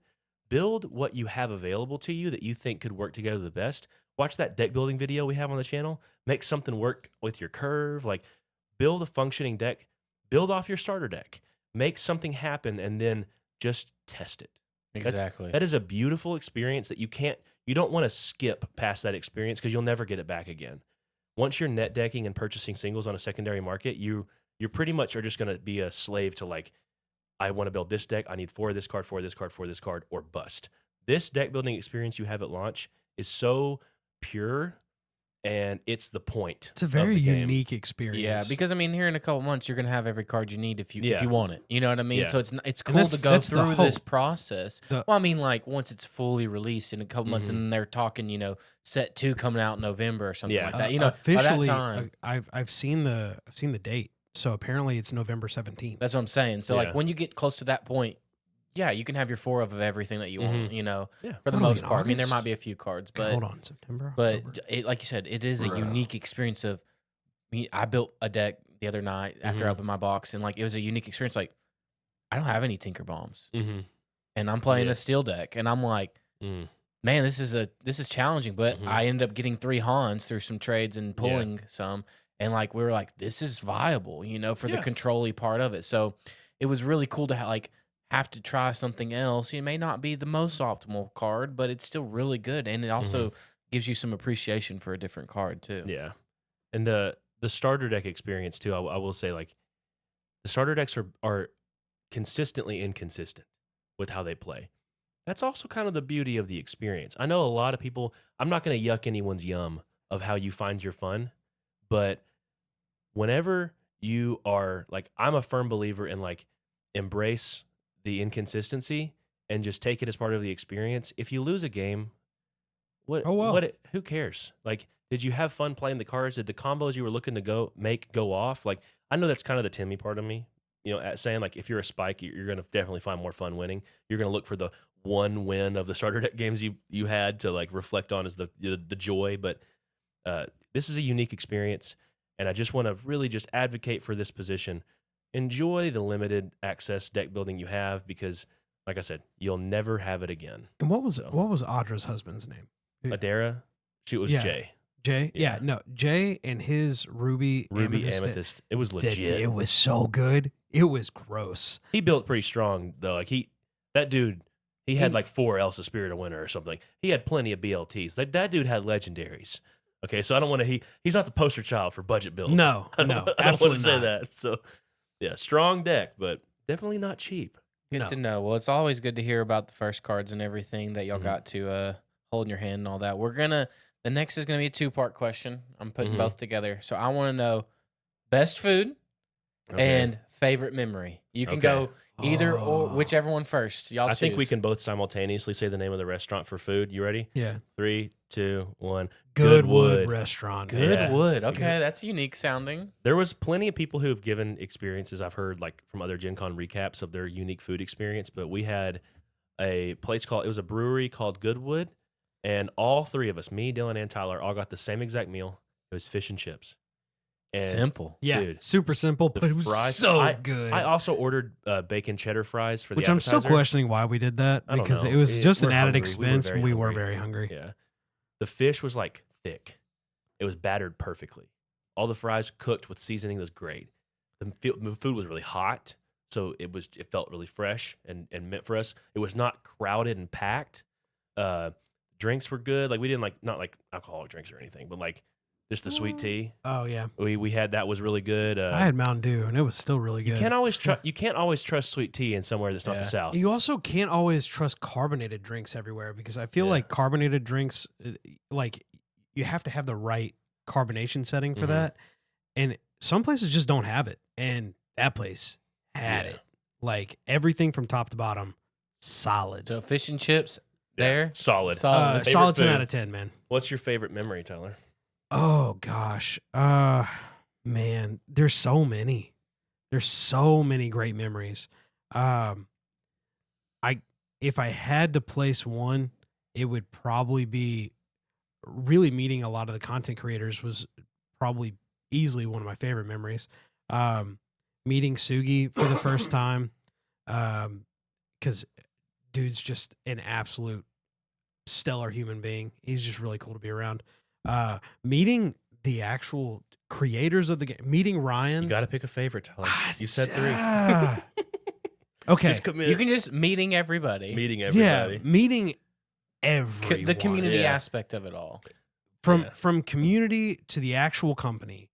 [SPEAKER 3] Build what you have available to you that you think could work together the best. Watch that deck building video we have on the channel. Make something work with your curve. Like, build a functioning deck. Build off your starter deck. Make something happen, and then just test it.
[SPEAKER 4] Exactly.
[SPEAKER 3] That is a beautiful experience that you don't want to skip past that experience because you'll never get it back again. Once you're net decking and purchasing singles on a secondary market, you pretty much are just going to be a slave to like, I want to build this deck. I need 4 of this card, 4 of this card, 4 of this card, or bust. This deck building experience you have at launch is so pure, and it's the point.
[SPEAKER 1] It's a very
[SPEAKER 3] of the game.
[SPEAKER 1] unique experience.
[SPEAKER 4] Yeah, because I mean, here in a couple months, you're gonna have every card you need if you
[SPEAKER 3] Yeah.
[SPEAKER 4] want it. You know what I mean?
[SPEAKER 3] Yeah.
[SPEAKER 4] So it's cool
[SPEAKER 1] that's-
[SPEAKER 4] to go
[SPEAKER 1] that's the
[SPEAKER 4] through this
[SPEAKER 1] hope.
[SPEAKER 4] process.
[SPEAKER 1] The-
[SPEAKER 4] Well, I mean, like once it's fully released in a couple months,
[SPEAKER 3] Mhm.
[SPEAKER 4] and then they're talking, set 2 coming out in November or something
[SPEAKER 3] Yeah.
[SPEAKER 4] like that. By
[SPEAKER 1] officially,
[SPEAKER 4] that time,
[SPEAKER 1] I've seen the date. So apparently it's November 17th.
[SPEAKER 4] that's what I'm saying. So
[SPEAKER 3] Yeah.
[SPEAKER 4] like when you get close to that point, yeah, you can have your 4 of everything that you want.
[SPEAKER 3] Yeah.
[SPEAKER 4] For the
[SPEAKER 1] What are we
[SPEAKER 4] most
[SPEAKER 1] in,
[SPEAKER 4] part. I mean, there
[SPEAKER 1] August?
[SPEAKER 4] might be a few cards,
[SPEAKER 1] Okay,
[SPEAKER 4] but
[SPEAKER 1] hold on, September.
[SPEAKER 4] But
[SPEAKER 1] October.
[SPEAKER 4] like you said, it is a
[SPEAKER 1] Bro.
[SPEAKER 4] unique experience of I built a deck the other night after I
[SPEAKER 3] Mhm.
[SPEAKER 4] opened my box, and like it was a unique experience. Like, I don't have any Tinker Bombs,
[SPEAKER 3] Mm-hmm.
[SPEAKER 4] and I'm playing
[SPEAKER 3] Yeah.
[SPEAKER 4] a steel deck, and I'm like,
[SPEAKER 3] Mm.
[SPEAKER 4] man, this is challenging. But
[SPEAKER 3] Mhm.
[SPEAKER 4] I ended up getting 3 Hans through some trades and pulling some, and like we were like, this is viable, for the
[SPEAKER 3] Yeah.
[SPEAKER 4] control-y part of it. So it was really cool to have to try something else. It may not be the most optimal card, but it's still really good, and it also gives you some appreciation for a different card too.
[SPEAKER 3] Yeah. And the starter deck experience too, I will say, like, the starter decks are consistently inconsistent with how they play. That's also kind of the beauty of the experience. I know a lot of people, I'm not going to yuck anyone's yum of how you find your fun, but whenever you are like, I'm a firm believer in like, embrace the inconsistency and just take it as part of the experience. If you lose a game, who cares? Like, did you have fun playing the cards? Did the combos you were looking to go off? Like, I know that's kind of the Timmy part of me, at saying like, if you're a spike, you're going to definitely find more fun winning. You're going to look for the one win of the starter deck games you had to like reflect on as the joy. But this is a unique experience, and I just want to really just advocate for this position. Enjoy the limited access deck building you have, because, like I said, you'll never have it again.
[SPEAKER 1] And what was Audra's husband's name?
[SPEAKER 3] Adara, she was
[SPEAKER 1] Yeah.
[SPEAKER 3] Jay.
[SPEAKER 1] Jay?
[SPEAKER 3] Yeah.
[SPEAKER 1] Yeah, no. Jay and his Ruby
[SPEAKER 3] Amethyst. It was legit.
[SPEAKER 1] It was so good. It was gross.
[SPEAKER 3] He built pretty strong though. Like that dude, he had like 4 Elsa Spirit of Winter or something. He had plenty of BLTs. Like, that dude had legendaries. Okay, so I don't want to. He's not the poster child for budget builds.
[SPEAKER 1] No,
[SPEAKER 3] I don't want to
[SPEAKER 1] absolutely
[SPEAKER 3] say
[SPEAKER 1] not.
[SPEAKER 3] that. So yeah, strong deck, but definitely not cheap.
[SPEAKER 4] Good
[SPEAKER 1] No.
[SPEAKER 4] to know. Well, it's always good to hear about the first cards and everything that y'all
[SPEAKER 3] Mhm.
[SPEAKER 4] got to hold in your hand and all that. The next is gonna be a 2-part question. I'm putting
[SPEAKER 3] Mhm.
[SPEAKER 4] both together. So I want to know best food
[SPEAKER 3] Okay.
[SPEAKER 4] and favorite memory. You can
[SPEAKER 3] Okay.
[SPEAKER 4] go either or
[SPEAKER 1] Oh.
[SPEAKER 4] whichever one first. Y'all
[SPEAKER 3] I
[SPEAKER 4] choose.
[SPEAKER 3] think we can both simultaneously say the name of the restaurant for food. You ready?
[SPEAKER 1] Yeah.
[SPEAKER 3] 3, 2, 1.
[SPEAKER 1] Goodwood Restaurant.
[SPEAKER 3] Yeah.
[SPEAKER 4] Goodwood. Okay, that's unique sounding.
[SPEAKER 3] There was plenty of people who have given experiences. I've heard like from other Gen Con recaps of their unique food experience, but we had a place it was a brewery called Goodwood, and all 3 of us, me, Dylan, and Tyler, all got the same exact meal. It was fish and chips. And
[SPEAKER 4] Simple.
[SPEAKER 1] Yeah,
[SPEAKER 3] Dude,
[SPEAKER 1] super simple,
[SPEAKER 3] the
[SPEAKER 1] but it was
[SPEAKER 3] fries-
[SPEAKER 1] so good.
[SPEAKER 3] I also ordered bacon cheddar fries for the
[SPEAKER 1] Which I'm still
[SPEAKER 3] appetizer.
[SPEAKER 1] questioning why we did that,
[SPEAKER 3] I don't
[SPEAKER 1] because
[SPEAKER 3] know.
[SPEAKER 1] it was just an
[SPEAKER 3] We're
[SPEAKER 1] added
[SPEAKER 3] hungry.
[SPEAKER 1] expense, and we were
[SPEAKER 3] hungry.
[SPEAKER 1] very hungry.
[SPEAKER 3] Yeah. The fish was like thick. It was battered perfectly. All the fries cooked with seasoning. It was great. The food was really hot, so it felt really fresh and meant for us. It was not crowded and packed. Drinks were good. Like, we didn't not like alcoholic drinks or anything, but like Just the sweet tea.
[SPEAKER 1] Oh yeah,
[SPEAKER 3] We had that was really good.
[SPEAKER 1] I had Mountain Dew and it was still really good.
[SPEAKER 3] You can't always trust sweet tea in somewhere that's not the
[SPEAKER 4] Yeah.
[SPEAKER 3] South.
[SPEAKER 1] You also can't always trust carbonated drinks everywhere because I feel
[SPEAKER 3] Yeah.
[SPEAKER 1] like carbonated drinks, like you have to have the right carbonation setting for
[SPEAKER 3] Mhm.
[SPEAKER 1] that, and some places just don't have it, and that place had
[SPEAKER 3] Yeah.
[SPEAKER 1] it. Like everything from top to bottom, solid.
[SPEAKER 4] So fish and chips
[SPEAKER 3] Yeah,
[SPEAKER 4] there.
[SPEAKER 3] solid.
[SPEAKER 4] Solid.
[SPEAKER 3] Favorite
[SPEAKER 1] Solid 10
[SPEAKER 3] food?
[SPEAKER 1] out of 10, man.
[SPEAKER 3] What's your favorite memory, Tyler?
[SPEAKER 1] Oh gosh. Man, there's so many. There's so many great memories. If I had to place one, it would probably be really meeting a lot of the content creators was probably easily one of my favorite memories. Meeting Sugi for the first time. Cause dude's just an absolute stellar human being. He's just really cool to be around. Meeting the actual creators of the game, meeting Ryan.
[SPEAKER 3] You got to pick a favorite, Tyler. You said 3.
[SPEAKER 1] Okay.
[SPEAKER 3] Just commit.
[SPEAKER 4] You can just meeting everybody.
[SPEAKER 3] Meeting
[SPEAKER 1] Yeah,
[SPEAKER 3] everybody.
[SPEAKER 1] meeting everyone.
[SPEAKER 4] The community
[SPEAKER 3] Yeah.
[SPEAKER 4] aspect of it all.
[SPEAKER 3] Yeah.
[SPEAKER 1] From community to the actual company,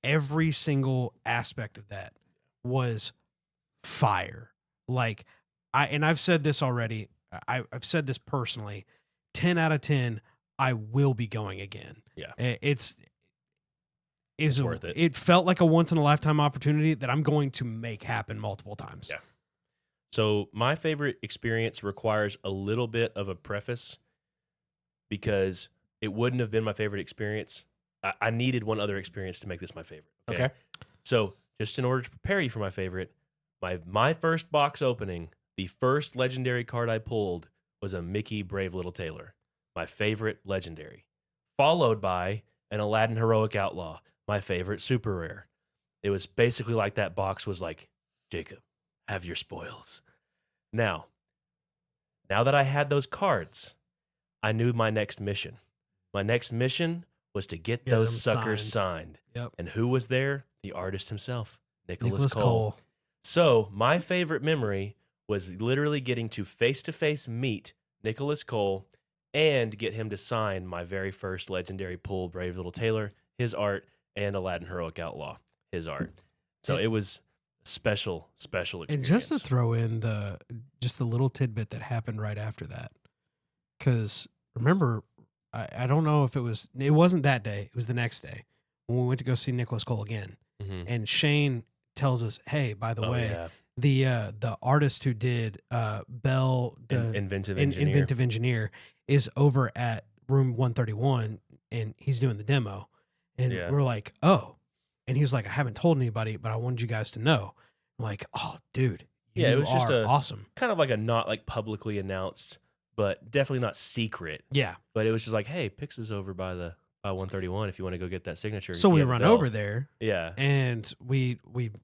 [SPEAKER 1] every single aspect of that was fire. Like I've said this already. I've said this personally. 10 out of 10. I will be going again.
[SPEAKER 3] Yeah.
[SPEAKER 1] It's
[SPEAKER 3] worth it.
[SPEAKER 1] It felt like a once in a lifetime opportunity that I'm going to make happen multiple times.
[SPEAKER 3] Yeah. So my favorite experience requires a little bit of a preface because it wouldn't have been my favorite experience. I needed one other experience to make this my favorite.
[SPEAKER 4] Okay.
[SPEAKER 3] So just in order to prepare you for my favorite, my first box opening, the first legendary card I pulled was a Mickey Brave Little Tailor, my favorite legendary, followed by an Aladdin Heroic Outlaw, my favorite super rare. It was basically like that box was like, Jacob, have your spoils. Now that I had those cards, I knew my next mission. My next mission was to get
[SPEAKER 1] Get
[SPEAKER 3] those
[SPEAKER 1] them
[SPEAKER 3] suckers signed.
[SPEAKER 1] Yep.
[SPEAKER 3] And who was there? The artist himself, Nicholas Cole.
[SPEAKER 1] Cole.
[SPEAKER 3] So my favorite memory was literally getting to face meet Nicholas Cole and get him to sign my very first legendary pull, Brave Little Tailor, his art, and Aladdin Heroic Outlaw, his art. So it was a special experience.
[SPEAKER 1] And just to throw in the little tidbit that happened right after that, because remember, I don't know if it wasn't that day, it was the next day when we went to go see Nicholas Cole again,
[SPEAKER 3] Mhm.
[SPEAKER 1] and Shane tells us, "Hey, by the way,
[SPEAKER 3] yeah.
[SPEAKER 1] the artist who did Belle, the
[SPEAKER 3] Inventive
[SPEAKER 1] Engineer, is over at room 131, and he's doing the demo." And
[SPEAKER 3] Yeah.
[SPEAKER 1] we're like, "Oh," and he was like, "I haven't told anybody, but I wanted you guys to know." I'm like, "Oh, dude,
[SPEAKER 3] Yeah, it
[SPEAKER 1] you
[SPEAKER 3] was just
[SPEAKER 1] are awesome."
[SPEAKER 3] Kind of like a not like publicly announced, but definitely not secret.
[SPEAKER 1] Yeah.
[SPEAKER 3] But it was just like, hey, Pix is over by 131 if you want to go get that signature.
[SPEAKER 1] So
[SPEAKER 3] if you
[SPEAKER 1] we
[SPEAKER 3] have a
[SPEAKER 1] run
[SPEAKER 3] Belle.
[SPEAKER 1] over there,
[SPEAKER 3] Yeah.
[SPEAKER 1] and we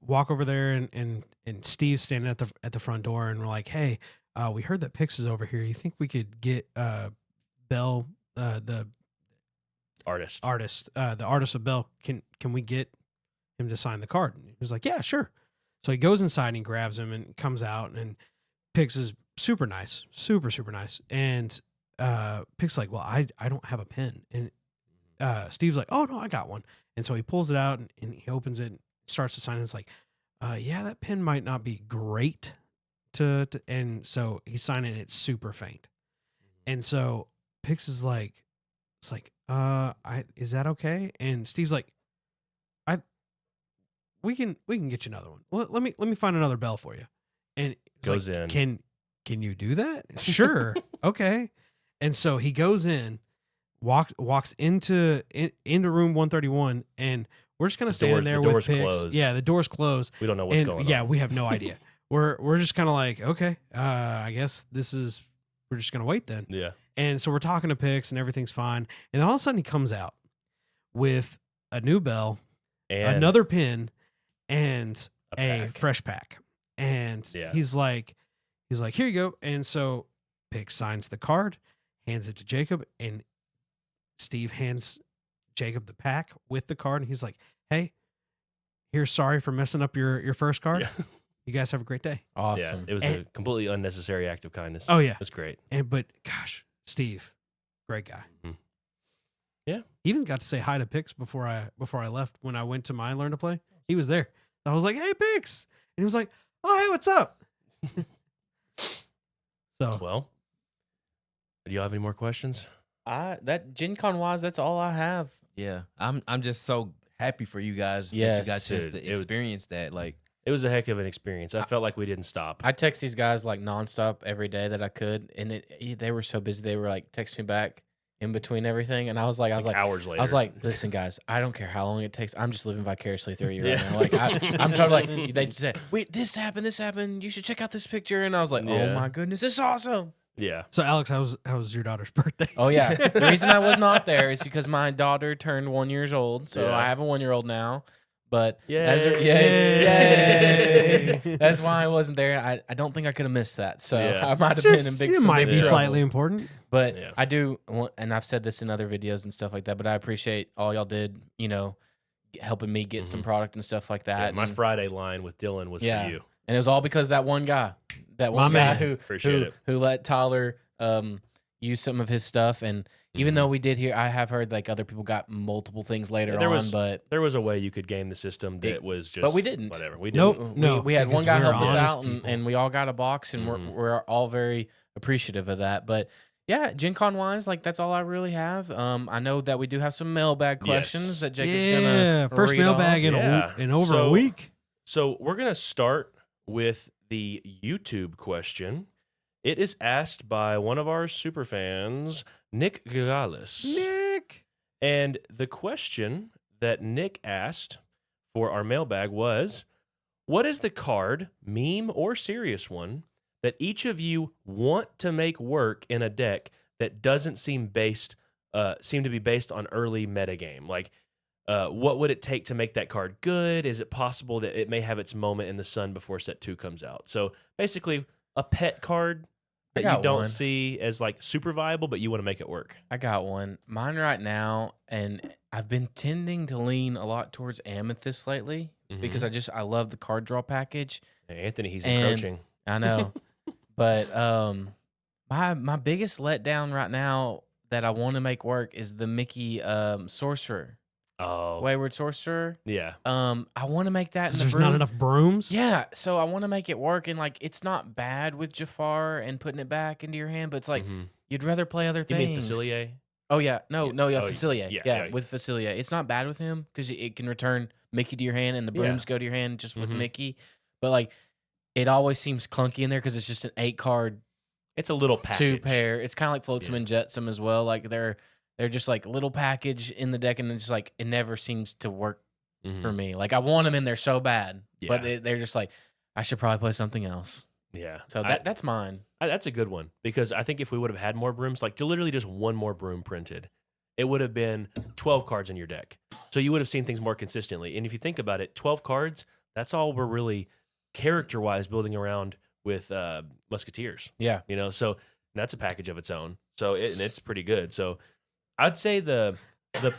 [SPEAKER 1] walk over there, and Steve's standing at the front door, and we're like, "Hey, we heard that Pix is over here. You think we could get Belle, the
[SPEAKER 3] Artist.
[SPEAKER 1] the artist of Belle? Can we get him to sign the card?" And he was like, "Yeah, sure." So he goes inside and he grabs him and comes out, and Pix is super nice, super nice, and Pix like, "Well, I don't have a pen," and Steve's like, "Oh no, I got one." And so he pulls it out and he opens it, and starts to sign. And it's like, "Yeah, that pen might not be great to," and so he's signing it super faint. And so Pix is like, "It's like, is that okay?" And Steve's like, we can get you another one. Let me find another Belle for you." And he's
[SPEAKER 3] Goes
[SPEAKER 1] like,
[SPEAKER 3] in.
[SPEAKER 1] Can you do that? Sure. Okay. And so he goes in, walks into room 131, and we're just kind of standing there
[SPEAKER 3] the
[SPEAKER 1] with
[SPEAKER 3] door's
[SPEAKER 1] Pix.
[SPEAKER 3] closed.
[SPEAKER 1] Yeah, the door's closed.
[SPEAKER 3] We don't know what's
[SPEAKER 1] And
[SPEAKER 3] going
[SPEAKER 1] yeah,
[SPEAKER 3] on.
[SPEAKER 1] we have no idea. We're just kind of like, okay, I guess we're just gonna wait then.
[SPEAKER 3] Yeah.
[SPEAKER 1] And so we're talking to Pix and everything's fine. And then all of a sudden he comes out with a new Belle,
[SPEAKER 3] And
[SPEAKER 1] another pin, and
[SPEAKER 3] a
[SPEAKER 1] a
[SPEAKER 3] pack.
[SPEAKER 1] fresh pack. And
[SPEAKER 3] Yeah.
[SPEAKER 1] he's like, "Here you go." And so Pix signs the card, hands it to Jacob, and Steve hands Jacob the pack with the card. And he's like, "Hey, here's sorry for messing up your first card.
[SPEAKER 3] Yeah.
[SPEAKER 1] You guys have a great day."
[SPEAKER 4] Awesome.
[SPEAKER 3] Yeah, it was a completely unnecessary act of kindness.
[SPEAKER 1] Oh yeah.
[SPEAKER 3] That's great.
[SPEAKER 1] But gosh, Steve, great guy.
[SPEAKER 3] Mhm. Yeah.
[SPEAKER 1] He even got to say hi to Pix before I left when I went to my Learn to Play. He was there. I was like, "Hey, Pix," and he was like, "Oh, hey, what's up?" So
[SPEAKER 3] Well, do you have any more questions?
[SPEAKER 4] That GenCon wise, that's all I have.
[SPEAKER 5] Yeah, I'm just so happy for you guys that you got a
[SPEAKER 4] Yes.
[SPEAKER 5] chance
[SPEAKER 3] Dude,
[SPEAKER 5] to
[SPEAKER 3] it was-
[SPEAKER 5] experience that. Like,
[SPEAKER 3] It was a heck of an experience. I felt like we didn't stop.
[SPEAKER 4] I text these guys like nonstop every day that I could, and they were so busy. They were like texting me back in between everything, and I was like,
[SPEAKER 3] hours later.
[SPEAKER 4] I was like, listen, guys, I don't care how long it takes. I'm just living vicariously through you right now. Like, I'm totally like, they just said, wait, this happened. You should check out this picture. And I was like, oh
[SPEAKER 3] Yeah.
[SPEAKER 4] my goodness, it's awesome.
[SPEAKER 3] yeah.
[SPEAKER 1] So Alex, how's your daughter's birthday?
[SPEAKER 4] Oh, yeah. The reason I was not there is because my daughter turned 1 year old. So
[SPEAKER 3] Yeah.
[SPEAKER 4] I have a 1-year-old now. But
[SPEAKER 3] Yay.
[SPEAKER 4] that's why I wasn't there. I don't think I could have missed that. So
[SPEAKER 3] Yeah.
[SPEAKER 4] I might have been in
[SPEAKER 1] It
[SPEAKER 4] some
[SPEAKER 1] might
[SPEAKER 4] big
[SPEAKER 1] be
[SPEAKER 4] trouble.
[SPEAKER 1] slightly important.
[SPEAKER 4] But
[SPEAKER 3] Yeah.
[SPEAKER 4] I do, and I've said this in other videos and stuff like that, but I appreciate all y'all did, helping me get some product and stuff like that.
[SPEAKER 3] Yeah, my
[SPEAKER 4] and,
[SPEAKER 3] Friday line with Dylan was
[SPEAKER 4] Yeah.
[SPEAKER 3] for you.
[SPEAKER 4] and it was all because of that one guy,
[SPEAKER 1] My man.
[SPEAKER 3] Appreciate it.
[SPEAKER 4] who let Tyler use some of his stuff. And even though we did hear, I have heard like other people got multiple things later
[SPEAKER 3] There
[SPEAKER 4] on,
[SPEAKER 3] was-
[SPEAKER 4] but
[SPEAKER 3] There was a way you could game the system that was just.
[SPEAKER 4] but we didn't.
[SPEAKER 3] Whatever. We didn't.
[SPEAKER 1] Nope. No,
[SPEAKER 4] we had one
[SPEAKER 1] because
[SPEAKER 4] guy
[SPEAKER 1] we're
[SPEAKER 4] help us
[SPEAKER 1] honest
[SPEAKER 4] out,
[SPEAKER 1] people.
[SPEAKER 4] and we all got a box, and
[SPEAKER 3] Mhm.
[SPEAKER 4] we're all very appreciative of that. But yeah, Gen Con wise, like that's all I really have. I know that we do have some mailbag questions
[SPEAKER 3] Yes.
[SPEAKER 4] that Jacob's gonna
[SPEAKER 1] First
[SPEAKER 4] read
[SPEAKER 1] mailbag
[SPEAKER 4] off.
[SPEAKER 1] in over a
[SPEAKER 3] So-
[SPEAKER 1] week.
[SPEAKER 3] So we're going to start with the YouTube question. It is asked by one of our super fans, Nick Gagalis.
[SPEAKER 1] Nick.
[SPEAKER 3] And the question that Nick asked for our mailbag was, what is the card, meme or serious one, that each of you want to make work in a deck that doesn't seem to be based on early metagame? Like, what would it take to make that card good? Is it possible that it may have its moment in the sun before set 2 comes out? So basically, a pet card
[SPEAKER 4] I
[SPEAKER 3] that you
[SPEAKER 4] got
[SPEAKER 3] don't
[SPEAKER 4] one.
[SPEAKER 3] see as like super viable, but you want to make it work.
[SPEAKER 4] I got one. Mine right now, and I've been tending to lean a lot towards Amethyst lately because I love the card draw package.
[SPEAKER 3] Hey, Anthony, he's
[SPEAKER 4] And-
[SPEAKER 3] encroaching.
[SPEAKER 4] I know, but my biggest letdown right now that I want to make work is the Mickey Sorcerer,
[SPEAKER 3] Oh,
[SPEAKER 4] Wayward Sorcerer.
[SPEAKER 3] yeah.
[SPEAKER 4] I want to make that in the
[SPEAKER 1] There's
[SPEAKER 4] broom.
[SPEAKER 1] not enough brooms.
[SPEAKER 4] Yeah, so I want to make it work, and like it's not bad with Jafar and putting it back into your hand, but it's like
[SPEAKER 3] Mhm.
[SPEAKER 4] you'd rather play other
[SPEAKER 3] You
[SPEAKER 4] things.
[SPEAKER 3] mean Facilier?
[SPEAKER 4] Oh yeah, no,
[SPEAKER 3] Yeah.
[SPEAKER 4] no, yeah,
[SPEAKER 3] Oh,
[SPEAKER 4] Facilier.
[SPEAKER 3] yeah,
[SPEAKER 4] Yeah,
[SPEAKER 3] yeah.
[SPEAKER 4] with Facilier, it's not bad with him because it can return Mickey to your hand, and the
[SPEAKER 3] Yeah.
[SPEAKER 4] brooms go to your hand just with
[SPEAKER 3] Mhm.
[SPEAKER 4] Mickey. But like, it always seems clunky in there because it's just an 8-card
[SPEAKER 3] It's a little package.
[SPEAKER 4] 2-pair. It's kind of like Flotsam and Jetsam as well. Like they're just like little package in the deck, and it's like it never seems to work
[SPEAKER 3] Mhm.
[SPEAKER 4] for me. Like I want them in there so bad, but
[SPEAKER 3] Yeah.
[SPEAKER 4] they're just like I should probably play something else.
[SPEAKER 3] Yeah.
[SPEAKER 4] So that's mine.
[SPEAKER 3] That's a good one because I think if we would have had more brooms, like literally just one more broom printed, it would have been 12 cards in your deck. So you would have seen things more consistently. And if you think about it, 12 cards, that's all we're really character-wise building around with Musketeers.
[SPEAKER 4] Yeah.
[SPEAKER 3] So that's a package of its own. So and it's pretty good. So I'd say the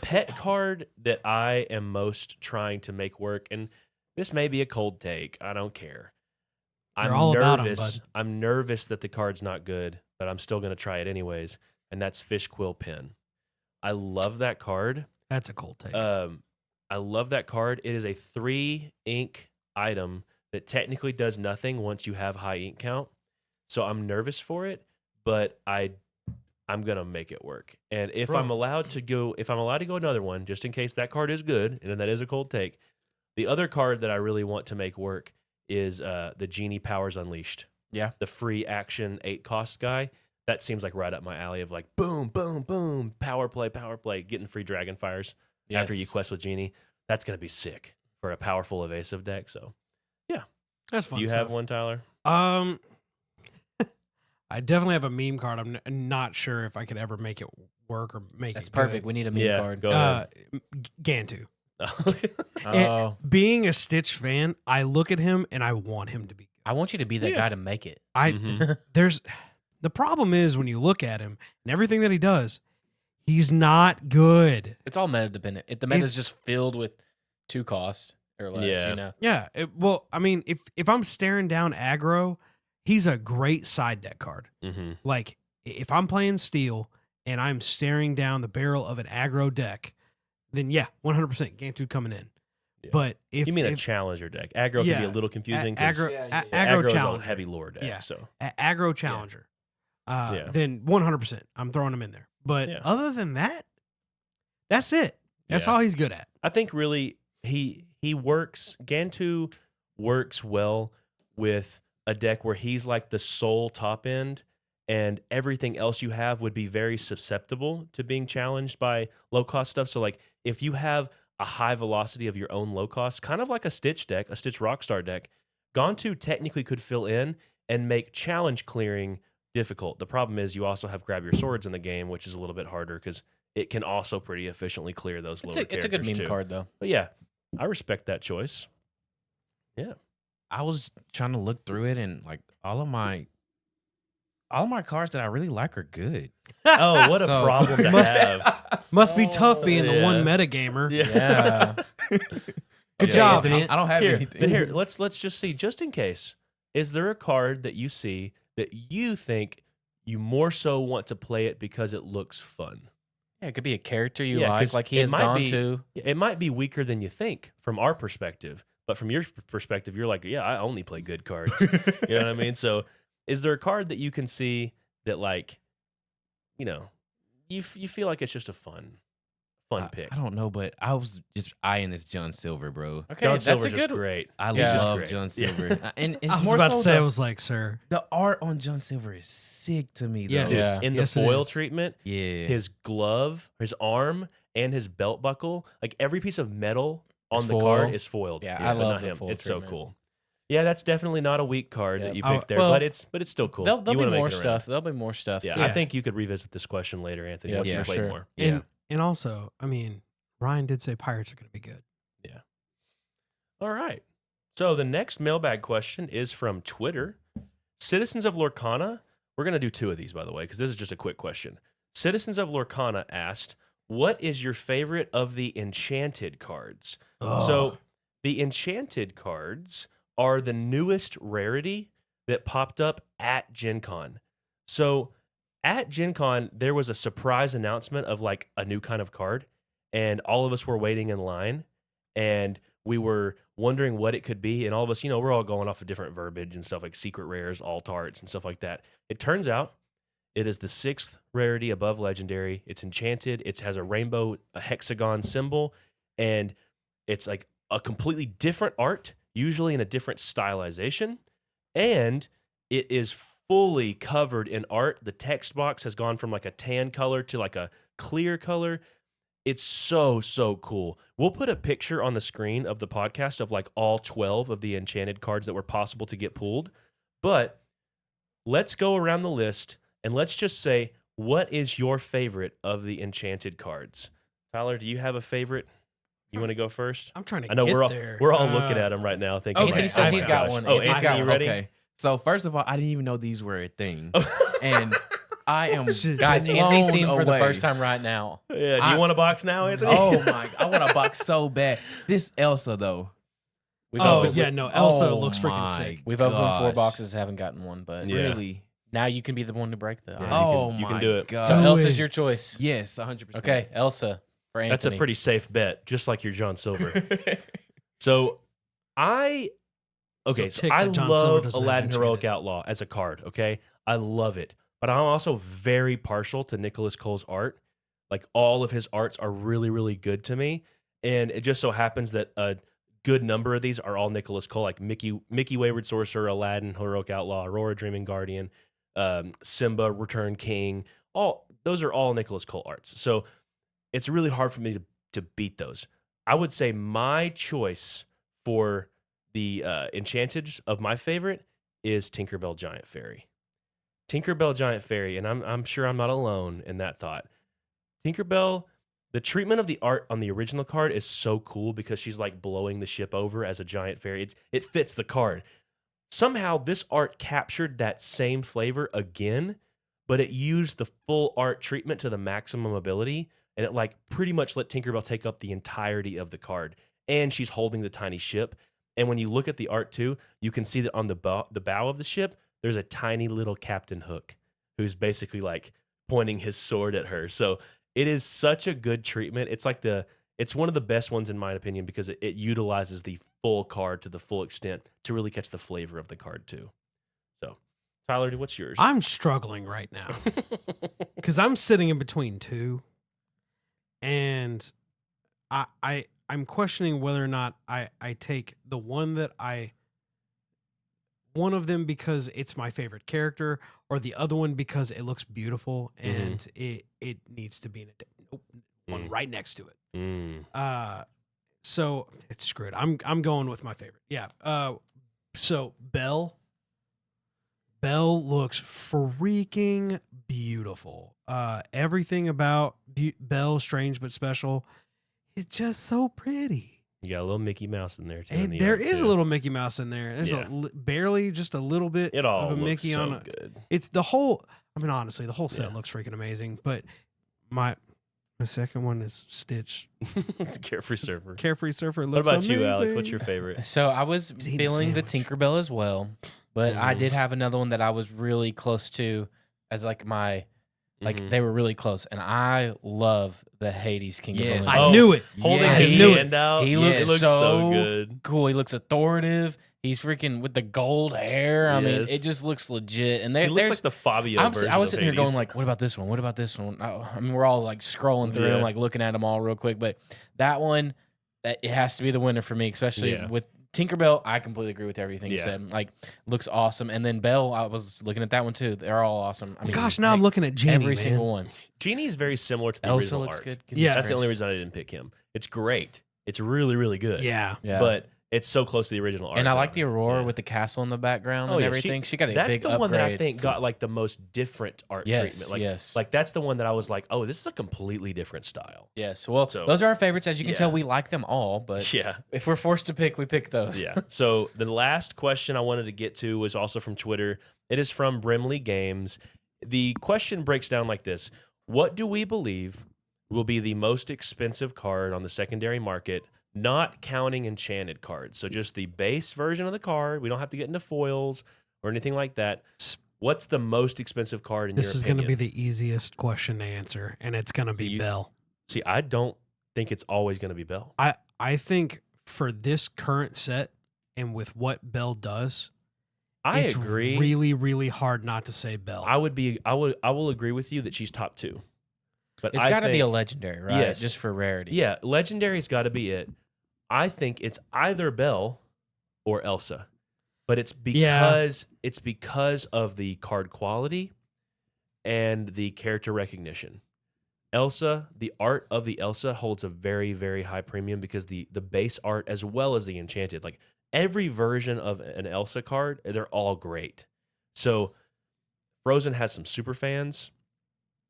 [SPEAKER 3] pet card that I am most trying to make work, and this may be a cold take, I don't care.
[SPEAKER 1] They're
[SPEAKER 3] I'm
[SPEAKER 1] all about 'em,
[SPEAKER 3] nervous.
[SPEAKER 1] bud.
[SPEAKER 3] I'm nervous that the card's not good, but I'm still going to try it anyways. And that's Fish Quill Pen. I love that card.
[SPEAKER 1] That's a cold take.
[SPEAKER 3] I love that card. It is a 3 ink item that technically does nothing once you have high ink count. So I'm nervous for it, but I'm gonna make it work. And if I'm allowed to go another one, just in case that card is good, and that is a cold take, the other card that I really want to make work is the Genie Powers Unleashed.
[SPEAKER 4] Yeah.
[SPEAKER 3] The free action 8-cost guy. That seems like right up my alley of like boom, boom, boom, power play, getting free Dragon Fires after you
[SPEAKER 4] Yes.
[SPEAKER 3] quest with Genie. That's gonna be sick for a powerful evasive deck. So
[SPEAKER 1] That's fun.
[SPEAKER 3] do you
[SPEAKER 1] stuff.
[SPEAKER 3] have one, Tyler?
[SPEAKER 1] I definitely have a meme card. I'm not sure if I could ever make it work or make
[SPEAKER 4] That's
[SPEAKER 1] it
[SPEAKER 4] perfect.
[SPEAKER 1] good.
[SPEAKER 4] We need a meme card.
[SPEAKER 3] Go ahead.
[SPEAKER 1] Gantu.
[SPEAKER 4] Oh,
[SPEAKER 1] Being a Stitch fan, I look at him and I want him to be good.
[SPEAKER 4] I want you to be that
[SPEAKER 3] Yeah.
[SPEAKER 4] guy to make it.
[SPEAKER 3] Mhm.
[SPEAKER 1] There's the problem is when you look at him and everything that he does, he's not good.
[SPEAKER 4] It's all meta dependent. If the meta is just filled with 2 cost or less,
[SPEAKER 3] Yeah.
[SPEAKER 4] you know.
[SPEAKER 1] Yeah. Well, I mean, if I'm staring down aggro, he's a great side deck card.
[SPEAKER 3] Mhm.
[SPEAKER 1] Like if I'm playing steel and I'm staring down the barrel of an aggro deck, then yeah, 100% Gantu coming in.
[SPEAKER 3] Yeah.
[SPEAKER 1] But if
[SPEAKER 3] You mean a
[SPEAKER 1] if
[SPEAKER 3] challenger deck? Aggro can be
[SPEAKER 1] Yeah,
[SPEAKER 3] a little confusing because
[SPEAKER 1] aggro,
[SPEAKER 5] Yeah,
[SPEAKER 1] aggro
[SPEAKER 3] aggro is a
[SPEAKER 1] challenger,
[SPEAKER 3] heavy lore deck.
[SPEAKER 1] Yeah.
[SPEAKER 3] So
[SPEAKER 1] aggro challenger,
[SPEAKER 3] Yeah.
[SPEAKER 1] then 100% I'm throwing him in there. But
[SPEAKER 3] Yeah.
[SPEAKER 1] other than that, that's it. That's
[SPEAKER 3] Yeah.
[SPEAKER 1] all he's good at.
[SPEAKER 3] I think really he works. Gantu works well with a deck where he's like the sole top end, and everything else you have would be very susceptible to being challenged by low cost stuff. So like if you have a high velocity of your own low cost, kind of like a Stitch deck, a Stitch Rockstar deck, Gantu technically could fill in and make challenge clearing difficult. The problem is you also have Grab Your Swords in the game, which is a little bit harder because it can also pretty efficiently clear those lower
[SPEAKER 4] It's a good
[SPEAKER 3] characters
[SPEAKER 4] meme
[SPEAKER 3] too.
[SPEAKER 4] card though.
[SPEAKER 3] But yeah, I respect that choice. Yeah.
[SPEAKER 5] I was trying to look through it, and like all of my cards that I really like are good.
[SPEAKER 3] Oh, what a
[SPEAKER 5] So-
[SPEAKER 3] problem to
[SPEAKER 1] Must-
[SPEAKER 3] have.
[SPEAKER 1] Must be tough being the
[SPEAKER 3] Yeah.
[SPEAKER 1] one meta gamer.
[SPEAKER 4] Yeah.
[SPEAKER 1] Good job,
[SPEAKER 5] I
[SPEAKER 1] Ant.
[SPEAKER 5] don't have
[SPEAKER 3] Here,
[SPEAKER 5] anything.
[SPEAKER 3] but here, let's just see, just in case, is there a card that you see that you think you more so want to play it because it looks fun?
[SPEAKER 4] Yeah, it could be a character you
[SPEAKER 3] Yeah, 'cause
[SPEAKER 4] like he
[SPEAKER 3] it
[SPEAKER 4] has
[SPEAKER 3] might
[SPEAKER 4] gone
[SPEAKER 3] be-
[SPEAKER 4] to.
[SPEAKER 3] It might be weaker than you think from our perspective, but from your perspective, you're like, yeah, I only play good cards. You know what I mean? So, is there a card that you can see that, like, you know, you feel like it's just a fun pick?
[SPEAKER 5] I don't know, but I was just eyeing this John Silver, bro.
[SPEAKER 4] Okay,
[SPEAKER 3] John
[SPEAKER 4] that's
[SPEAKER 3] Silver's
[SPEAKER 4] a
[SPEAKER 3] just
[SPEAKER 4] good.
[SPEAKER 3] great.
[SPEAKER 5] I
[SPEAKER 4] Yeah.
[SPEAKER 5] love
[SPEAKER 3] great.
[SPEAKER 5] John
[SPEAKER 3] Yeah.
[SPEAKER 5] Silver, and it's
[SPEAKER 1] I was
[SPEAKER 5] more
[SPEAKER 1] about
[SPEAKER 5] so
[SPEAKER 1] to say, I
[SPEAKER 5] the,
[SPEAKER 1] was like, sir.
[SPEAKER 5] the art on John Silver is sick to me. Though.
[SPEAKER 1] Yes.
[SPEAKER 4] Yeah.
[SPEAKER 3] In the
[SPEAKER 1] Yes, it
[SPEAKER 3] foil
[SPEAKER 1] is.
[SPEAKER 3] treatment,
[SPEAKER 5] yeah.
[SPEAKER 3] his glove, his arm, and his belt buckle, like every piece of metal on
[SPEAKER 4] Is
[SPEAKER 3] the
[SPEAKER 4] foil.
[SPEAKER 3] card is foiled.
[SPEAKER 4] Yeah, I
[SPEAKER 3] but
[SPEAKER 4] love
[SPEAKER 3] not
[SPEAKER 4] the
[SPEAKER 3] him.
[SPEAKER 4] foil
[SPEAKER 3] It's
[SPEAKER 4] treatment.
[SPEAKER 3] so cool. Yeah, that's definitely not a weak card
[SPEAKER 4] Yep.
[SPEAKER 3] that you
[SPEAKER 1] Oh,
[SPEAKER 3] picked there,
[SPEAKER 4] well,
[SPEAKER 3] but it's still cool.
[SPEAKER 4] There'll
[SPEAKER 3] You
[SPEAKER 4] be
[SPEAKER 3] wanna make
[SPEAKER 4] more
[SPEAKER 3] it around.
[SPEAKER 4] stuff. There'll be more stuff.
[SPEAKER 3] Yeah,
[SPEAKER 4] too.
[SPEAKER 3] I think you could revisit this question later, Anthony,
[SPEAKER 4] Yep,
[SPEAKER 3] once you
[SPEAKER 5] yeah,
[SPEAKER 3] played
[SPEAKER 4] sure.
[SPEAKER 3] more.
[SPEAKER 5] Yeah.
[SPEAKER 1] And also, I mean, Ryan did say Pirates are going to be good.
[SPEAKER 3] All right. So the next mailbag question is from Twitter. Citizens of Lorcana, we're going to do two of these, by the way, because this is just a quick question. Citizens of Lorcana asked, what is your favorite of the enchanted cards? So the enchanted cards are the newest rarity that popped up at GenCon. So at GenCon, there was a surprise announcement of like a new kind of card, and all of us were waiting in line, and we were wondering what it could be. And all of us, we're all going off of different verbiage and stuff like secret rares, alt arts, and stuff like that. It turns out it is the 6th rarity above legendary. It's enchanted. It has a rainbow, a hexagon symbol, and it's like a completely different art, usually in a different stylization. And it is fully covered in art. The text box has gone from like a tan color to like a clear color. It's so, so cool. We'll put a picture on the screen of the podcast of like all 12 of the enchanted cards that were possible to get pulled. But let's go around the list and let's just say, what is your favorite of the enchanted cards? Tyler, do you have a favorite? You want to go first?
[SPEAKER 1] I'm trying to
[SPEAKER 3] I know
[SPEAKER 1] get
[SPEAKER 3] we're all
[SPEAKER 1] there.
[SPEAKER 3] looking at him right now thinking,
[SPEAKER 1] okay.
[SPEAKER 3] like,
[SPEAKER 1] Anthony says
[SPEAKER 3] oh
[SPEAKER 1] he's
[SPEAKER 3] my
[SPEAKER 4] got
[SPEAKER 3] gosh.
[SPEAKER 4] one.
[SPEAKER 3] Oh,
[SPEAKER 4] Anthony's
[SPEAKER 3] Anthony, you ready?
[SPEAKER 5] Okay. So first of all, I didn't even know these were a thing, and I am
[SPEAKER 4] Guys, Anthony's seen
[SPEAKER 5] blown
[SPEAKER 4] for the
[SPEAKER 5] away.
[SPEAKER 4] first time right now.
[SPEAKER 3] Yeah, do
[SPEAKER 5] I-
[SPEAKER 3] you want a box now, Anthony?
[SPEAKER 5] Oh my! I want a box so bad. This Elsa though.
[SPEAKER 4] We've
[SPEAKER 1] Oh,
[SPEAKER 4] opened,
[SPEAKER 1] yeah, no, Elsa
[SPEAKER 5] Oh
[SPEAKER 1] looks freaking
[SPEAKER 5] my
[SPEAKER 1] sick.
[SPEAKER 4] we've opened 4
[SPEAKER 5] gosh.
[SPEAKER 4] boxes, haven't gotten one, but
[SPEAKER 3] Yeah.
[SPEAKER 5] Really?
[SPEAKER 4] now you can be the one to break the.
[SPEAKER 3] Yeah,
[SPEAKER 4] ice.
[SPEAKER 3] you can
[SPEAKER 5] my
[SPEAKER 3] do it.
[SPEAKER 5] God.
[SPEAKER 4] So
[SPEAKER 1] Do
[SPEAKER 4] Elsa's
[SPEAKER 1] it.
[SPEAKER 4] your choice.
[SPEAKER 5] Yes, 100%.
[SPEAKER 4] Okay, Elsa for Anthony.
[SPEAKER 3] That's a pretty safe bet, just like your John Silver. So I
[SPEAKER 1] Still
[SPEAKER 3] so
[SPEAKER 1] ticked
[SPEAKER 3] I
[SPEAKER 1] that John Silver
[SPEAKER 3] love
[SPEAKER 1] doesn't have
[SPEAKER 3] Aladdin Heroic
[SPEAKER 1] enchanted.
[SPEAKER 3] Outlaw as a card, okay? I love it. But I'm also very partial to Nicholas Cole's art. Like all of his arts are really, really good to me. And it just so happens that a good number of these are all Nicholas Cole, like Mickey Wayward Sorcerer, Aladdin Heroic Outlaw, Aurora Dreaming Guardian, Simba Return King. Those are all Nicholas Cole arts. So it's really hard for me to beat those. I would say my choice for the enchanted of my favorite is Tinkerbell Giant Fairy. Tinkerbell Giant Fairy, and I'm sure I'm not alone in that thought. Tinkerbell, the treatment of the art on the original card is so cool because she's like blowing the ship over as a giant fairy. It fits the card. Somehow this art captured that same flavor again, but it used the full art treatment to the maximum ability, and it like pretty much let Tinkerbell take up the entirety of the card. And she's holding the tiny ship. And when you look at the art too, you can see that on the bow of the ship, there's a tiny little Captain Hook who's basically like pointing his sword at her. So it is such a good treatment. It's one of the best ones in my opinion because it utilizes the full card to the full extent to really catch the flavor of the card too. So, Tyler, what's yours?
[SPEAKER 1] I'm struggling right now because I'm sitting in between two, and I'm questioning whether or not I take the one that one of them because it's my favorite character, or the other one because it looks beautiful and it needs to be in one right next to it. So it's screwed. I'm going with my favorite. Yeah. So Belle looks freaking beautiful. Everything about Belle, strange but special, it's just so pretty.
[SPEAKER 3] You got a little Mickey Mouse in there too.
[SPEAKER 1] And there is a little Mickey Mouse in there. There's barely just a little bit
[SPEAKER 3] It all
[SPEAKER 1] of a
[SPEAKER 3] looks
[SPEAKER 1] Mickey
[SPEAKER 3] so
[SPEAKER 1] on it.
[SPEAKER 3] good.
[SPEAKER 1] It's the whole. I mean, honestly, the whole set
[SPEAKER 3] Yeah.
[SPEAKER 1] looks freaking amazing. But my second one is Stitch,
[SPEAKER 3] Carefree Surfer.
[SPEAKER 1] Carefree Surfer.
[SPEAKER 3] What
[SPEAKER 1] Looks
[SPEAKER 3] about you, Alex?
[SPEAKER 1] amazing.
[SPEAKER 3] What's your favorite?
[SPEAKER 4] So I was
[SPEAKER 1] He's eating a
[SPEAKER 4] feeling the
[SPEAKER 1] sandwich.
[SPEAKER 4] Tinkerbell as well, but I
[SPEAKER 3] Mhm.
[SPEAKER 4] did have another one that I was really close to as like my
[SPEAKER 3] Mhm.
[SPEAKER 4] they were really close, and I love the Hades King
[SPEAKER 5] Yes.
[SPEAKER 4] of
[SPEAKER 1] I
[SPEAKER 4] Olympus.
[SPEAKER 1] knew it.
[SPEAKER 3] Holding
[SPEAKER 5] Yeah.
[SPEAKER 3] his
[SPEAKER 1] I knew it.
[SPEAKER 3] hand out.
[SPEAKER 4] He
[SPEAKER 3] It
[SPEAKER 4] looks
[SPEAKER 3] looks
[SPEAKER 4] so
[SPEAKER 3] good.
[SPEAKER 4] Cool. He looks authoritative. He's freaking with the gold hair. I mean,
[SPEAKER 3] Yes.
[SPEAKER 4] it just looks legit. And
[SPEAKER 3] He looks
[SPEAKER 4] there's
[SPEAKER 3] like the Fabio version
[SPEAKER 4] I was
[SPEAKER 3] of
[SPEAKER 4] sitting here
[SPEAKER 3] Hades.
[SPEAKER 4] going like, what about this one? What about this one? I mean, we're all like scrolling through
[SPEAKER 3] Yeah.
[SPEAKER 4] them, like looking at them all real quick. But that one, it has to be the winner for me, especially
[SPEAKER 3] Yeah.
[SPEAKER 4] with Tinkerbell. I completely agree with everything you
[SPEAKER 3] Yeah.
[SPEAKER 4] said. Like, looks awesome. And then Belle, I was looking at that one too. They're all awesome. I mean,
[SPEAKER 1] Gosh, now I'm
[SPEAKER 4] like,
[SPEAKER 1] looking at Genie,
[SPEAKER 4] every
[SPEAKER 1] man.
[SPEAKER 4] single one.
[SPEAKER 3] Genie is very similar to the
[SPEAKER 4] Elsa
[SPEAKER 3] original
[SPEAKER 4] looks
[SPEAKER 3] art.
[SPEAKER 4] good.
[SPEAKER 1] Yeah.
[SPEAKER 3] That's the only reason I didn't pick him. It's great. It's really, really good.
[SPEAKER 1] Yeah.
[SPEAKER 4] Yeah.
[SPEAKER 3] But it's so close to the original art.
[SPEAKER 4] and I
[SPEAKER 3] that
[SPEAKER 4] like the Aurora
[SPEAKER 3] yeah.
[SPEAKER 4] with the castle in the background
[SPEAKER 3] Oh,
[SPEAKER 4] and
[SPEAKER 3] yeah,
[SPEAKER 4] everything. She got a
[SPEAKER 3] That's
[SPEAKER 4] big
[SPEAKER 3] the
[SPEAKER 4] upgrade.
[SPEAKER 3] one that I think got like the most different art
[SPEAKER 4] Yes,
[SPEAKER 3] treatment. Like,
[SPEAKER 4] yes.
[SPEAKER 3] like that's the one that I was like, oh, this is a completely different style.
[SPEAKER 4] Yes. Well,
[SPEAKER 3] So-
[SPEAKER 4] those are our favorites. As you can
[SPEAKER 3] Yeah.
[SPEAKER 4] tell, we like them all. But
[SPEAKER 3] Yeah.
[SPEAKER 4] if we're forced to pick, we pick those.
[SPEAKER 3] Yeah. So the last question I wanted to get to was also from Twitter. It is from Brimley Games. The question breaks down like this: what do we believe will be the most expensive card on the secondary market, not counting enchanted cards? So just the base version of the card. We don't have to get into foils or anything like that. What's the most expensive card in
[SPEAKER 1] This
[SPEAKER 3] your
[SPEAKER 1] is
[SPEAKER 3] opinion?
[SPEAKER 1] going to be the easiest question to answer, and it's going to be
[SPEAKER 3] You-
[SPEAKER 1] Belle.
[SPEAKER 3] See, I don't think it's always going to be Belle.
[SPEAKER 1] I think for this current set and with what Belle does,
[SPEAKER 3] I
[SPEAKER 1] it's
[SPEAKER 3] agree.
[SPEAKER 1] really, really hard not to say Belle.
[SPEAKER 3] I will agree with you that she's top 2. But
[SPEAKER 4] It's
[SPEAKER 3] I
[SPEAKER 4] got to be a
[SPEAKER 3] think-
[SPEAKER 4] legendary, right?
[SPEAKER 3] Yes.
[SPEAKER 4] Just for rarity.
[SPEAKER 3] Yeah, legendary's got to be it. I think it's either Belle or Elsa, but it's because of the card quality and the character recognition. Elsa, the art of the Elsa holds a very, very high premium because the base art as well as the enchanted, like every version of an Elsa card, they're all great. So Frozen has some super fans,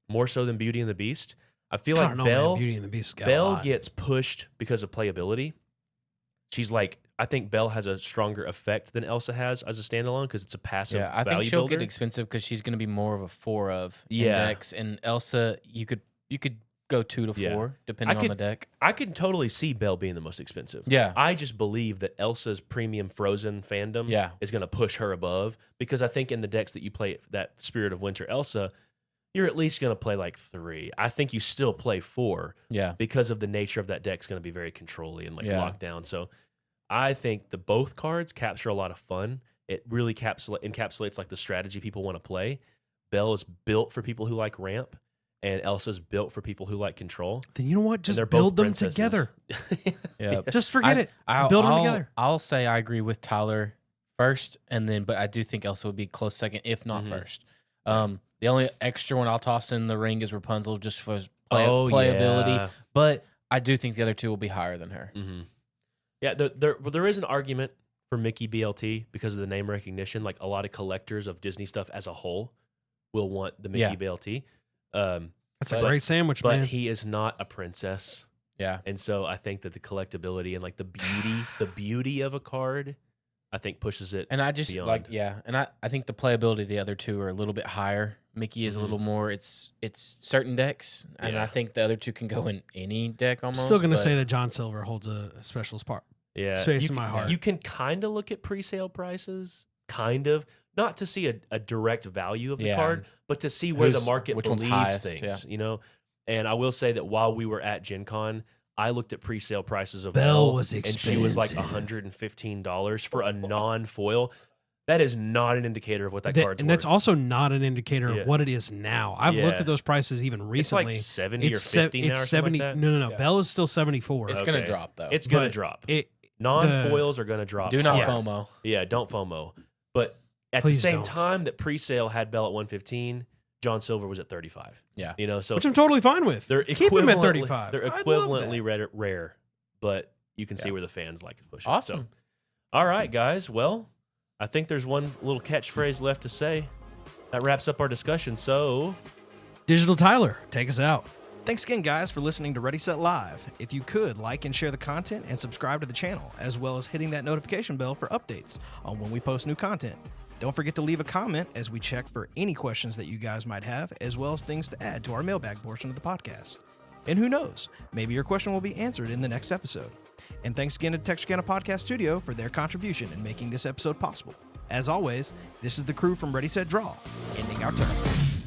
[SPEAKER 3] more so than Beauty and the Beast. I feel
[SPEAKER 1] I
[SPEAKER 3] like
[SPEAKER 1] don't know,
[SPEAKER 3] Belle,
[SPEAKER 1] man. Beauty and the Beast got a
[SPEAKER 3] Belle
[SPEAKER 1] lot.
[SPEAKER 3] gets pushed because of playability. She's like, I think Belle has a stronger effect than Elsa has as a standalone because it's a passive
[SPEAKER 4] Yeah, I
[SPEAKER 3] value
[SPEAKER 4] think she'll
[SPEAKER 3] builder.
[SPEAKER 4] get expensive because she's going to be more of a 4 of
[SPEAKER 3] Yeah.
[SPEAKER 4] index, and Elsa, you could go 2 to 4
[SPEAKER 3] Yeah.
[SPEAKER 4] depending
[SPEAKER 3] I
[SPEAKER 4] on the
[SPEAKER 3] could-
[SPEAKER 4] deck.
[SPEAKER 3] I can totally see Belle being the most expensive.
[SPEAKER 4] Yeah,
[SPEAKER 3] I just believe that Elsa's premium Frozen fandom
[SPEAKER 4] yeah,
[SPEAKER 3] is going to push her above because I think in the decks that you play that Spirit of Winter Elsa, you're at least going to play like 3. I think you still play 4
[SPEAKER 4] yeah.
[SPEAKER 3] because of the nature of that deck's going to be very controlly and like
[SPEAKER 4] Yeah.
[SPEAKER 3] locked down. So I think the both cards capture a lot of fun. It really encapsulates like the strategy people want to play. Belle is built for people who like ramp, and Elsa's built for people who like control.
[SPEAKER 1] Then you know what?
[SPEAKER 3] And
[SPEAKER 1] Just
[SPEAKER 3] they're both
[SPEAKER 1] build them
[SPEAKER 3] princesses.
[SPEAKER 1] together.
[SPEAKER 4] Yeah.
[SPEAKER 1] Just forget it.
[SPEAKER 4] I'll,
[SPEAKER 1] Build them
[SPEAKER 4] I'll-
[SPEAKER 1] together.
[SPEAKER 4] I'll say I agree with Tyler first, and then, but I do think Elsa would be close second, if not
[SPEAKER 3] Mhm.
[SPEAKER 4] first. The only extra one I'll toss in the ring is Rapunzel, just for playability.
[SPEAKER 3] Yeah.
[SPEAKER 4] But I do think the other 2 will be higher than her.
[SPEAKER 3] Mm-hmm. Yeah, there is an argument for Mickey BLT because of the name recognition. Like a lot of collectors of Disney stuff as a whole will want the Mickey
[SPEAKER 4] Yeah.
[SPEAKER 3] BLT.
[SPEAKER 1] That's a
[SPEAKER 3] but-
[SPEAKER 1] great sandwich,
[SPEAKER 3] But
[SPEAKER 1] man.
[SPEAKER 3] he is not a princess.
[SPEAKER 4] Yeah,
[SPEAKER 3] And so I think that the collectability and like the beauty of a card, I think pushes it.
[SPEAKER 4] and I just
[SPEAKER 3] beyond.
[SPEAKER 4] like and I think the playability of the other 2 are a little bit higher. Mickey is
[SPEAKER 3] Mhm.
[SPEAKER 4] a little more. It's certain decks, and
[SPEAKER 3] Yeah.
[SPEAKER 4] I think the other 2 can go in any deck almost.
[SPEAKER 1] Still going to
[SPEAKER 4] but-
[SPEAKER 1] say that John Silver holds a special spot.
[SPEAKER 3] Yeah,
[SPEAKER 1] Space
[SPEAKER 3] you
[SPEAKER 1] in my
[SPEAKER 3] can-
[SPEAKER 1] heart.
[SPEAKER 3] You can kind of look at pre-sale prices kind of, not to see a direct value of the
[SPEAKER 4] Yeah.
[SPEAKER 3] card, but to see where the
[SPEAKER 4] Who's-
[SPEAKER 3] market
[SPEAKER 4] which one's
[SPEAKER 3] believes
[SPEAKER 4] highest,
[SPEAKER 3] things, you know? And I will say that while we were at Gen Con, I looked at pre-sale prices of
[SPEAKER 1] Belle was
[SPEAKER 3] and she was like
[SPEAKER 1] expensive.
[SPEAKER 3] $115 for a non-foil. That is not an indicator of what that card's
[SPEAKER 1] and that's
[SPEAKER 3] worth.
[SPEAKER 1] also not an indicator
[SPEAKER 3] Yeah.
[SPEAKER 1] of what it is now. I've looked
[SPEAKER 3] Yeah.
[SPEAKER 1] at those prices even
[SPEAKER 3] It's
[SPEAKER 1] recently.
[SPEAKER 3] like 70 or 50 now or something
[SPEAKER 1] 70.
[SPEAKER 3] like that.
[SPEAKER 1] No.
[SPEAKER 4] Yeah.
[SPEAKER 1] Belle is still 74.
[SPEAKER 4] It's gonna
[SPEAKER 3] Okay.
[SPEAKER 4] drop though.
[SPEAKER 3] It's going to
[SPEAKER 1] But
[SPEAKER 3] drop.
[SPEAKER 1] It
[SPEAKER 3] Non-foils are going to drop.
[SPEAKER 4] Do not
[SPEAKER 1] Yeah.
[SPEAKER 4] FOMO.
[SPEAKER 3] Yeah, don't FOMO. But at
[SPEAKER 1] Please
[SPEAKER 3] the same
[SPEAKER 1] don't.
[SPEAKER 3] time that pre-sale had Bell at 115, John Silver was at 35.
[SPEAKER 4] Yeah.
[SPEAKER 3] You know, so
[SPEAKER 1] which I'm totally fine with.
[SPEAKER 3] they're
[SPEAKER 1] Keep him at
[SPEAKER 3] equivalently-
[SPEAKER 1] 35.
[SPEAKER 3] They're
[SPEAKER 1] I'd love
[SPEAKER 3] equivalently
[SPEAKER 1] that.
[SPEAKER 3] rare, but you can see
[SPEAKER 4] Yeah.
[SPEAKER 3] where the fans like to push it.
[SPEAKER 4] Awesome.
[SPEAKER 3] So, all right, guys. Well, I think there's one little catchphrase left to say. That wraps up our discussion. So,
[SPEAKER 1] Digital Tyler, take us out.
[SPEAKER 2] Thanks again, guys, for listening to Ready Set Live. If you could, like and share the content and subscribe to the channel, as well as hitting that notification bell for updates on when we post new content. Don't forget to leave a comment as we check for any questions that you guys might have, as well as things to add to our mailbag portion of the podcast. And who knows, maybe your question will be answered in the next episode. And thanks again to Texarkana Podcast Studio for their contribution in making this episode possible. As always, this is the crew from Ready Set Draw, ending our turn.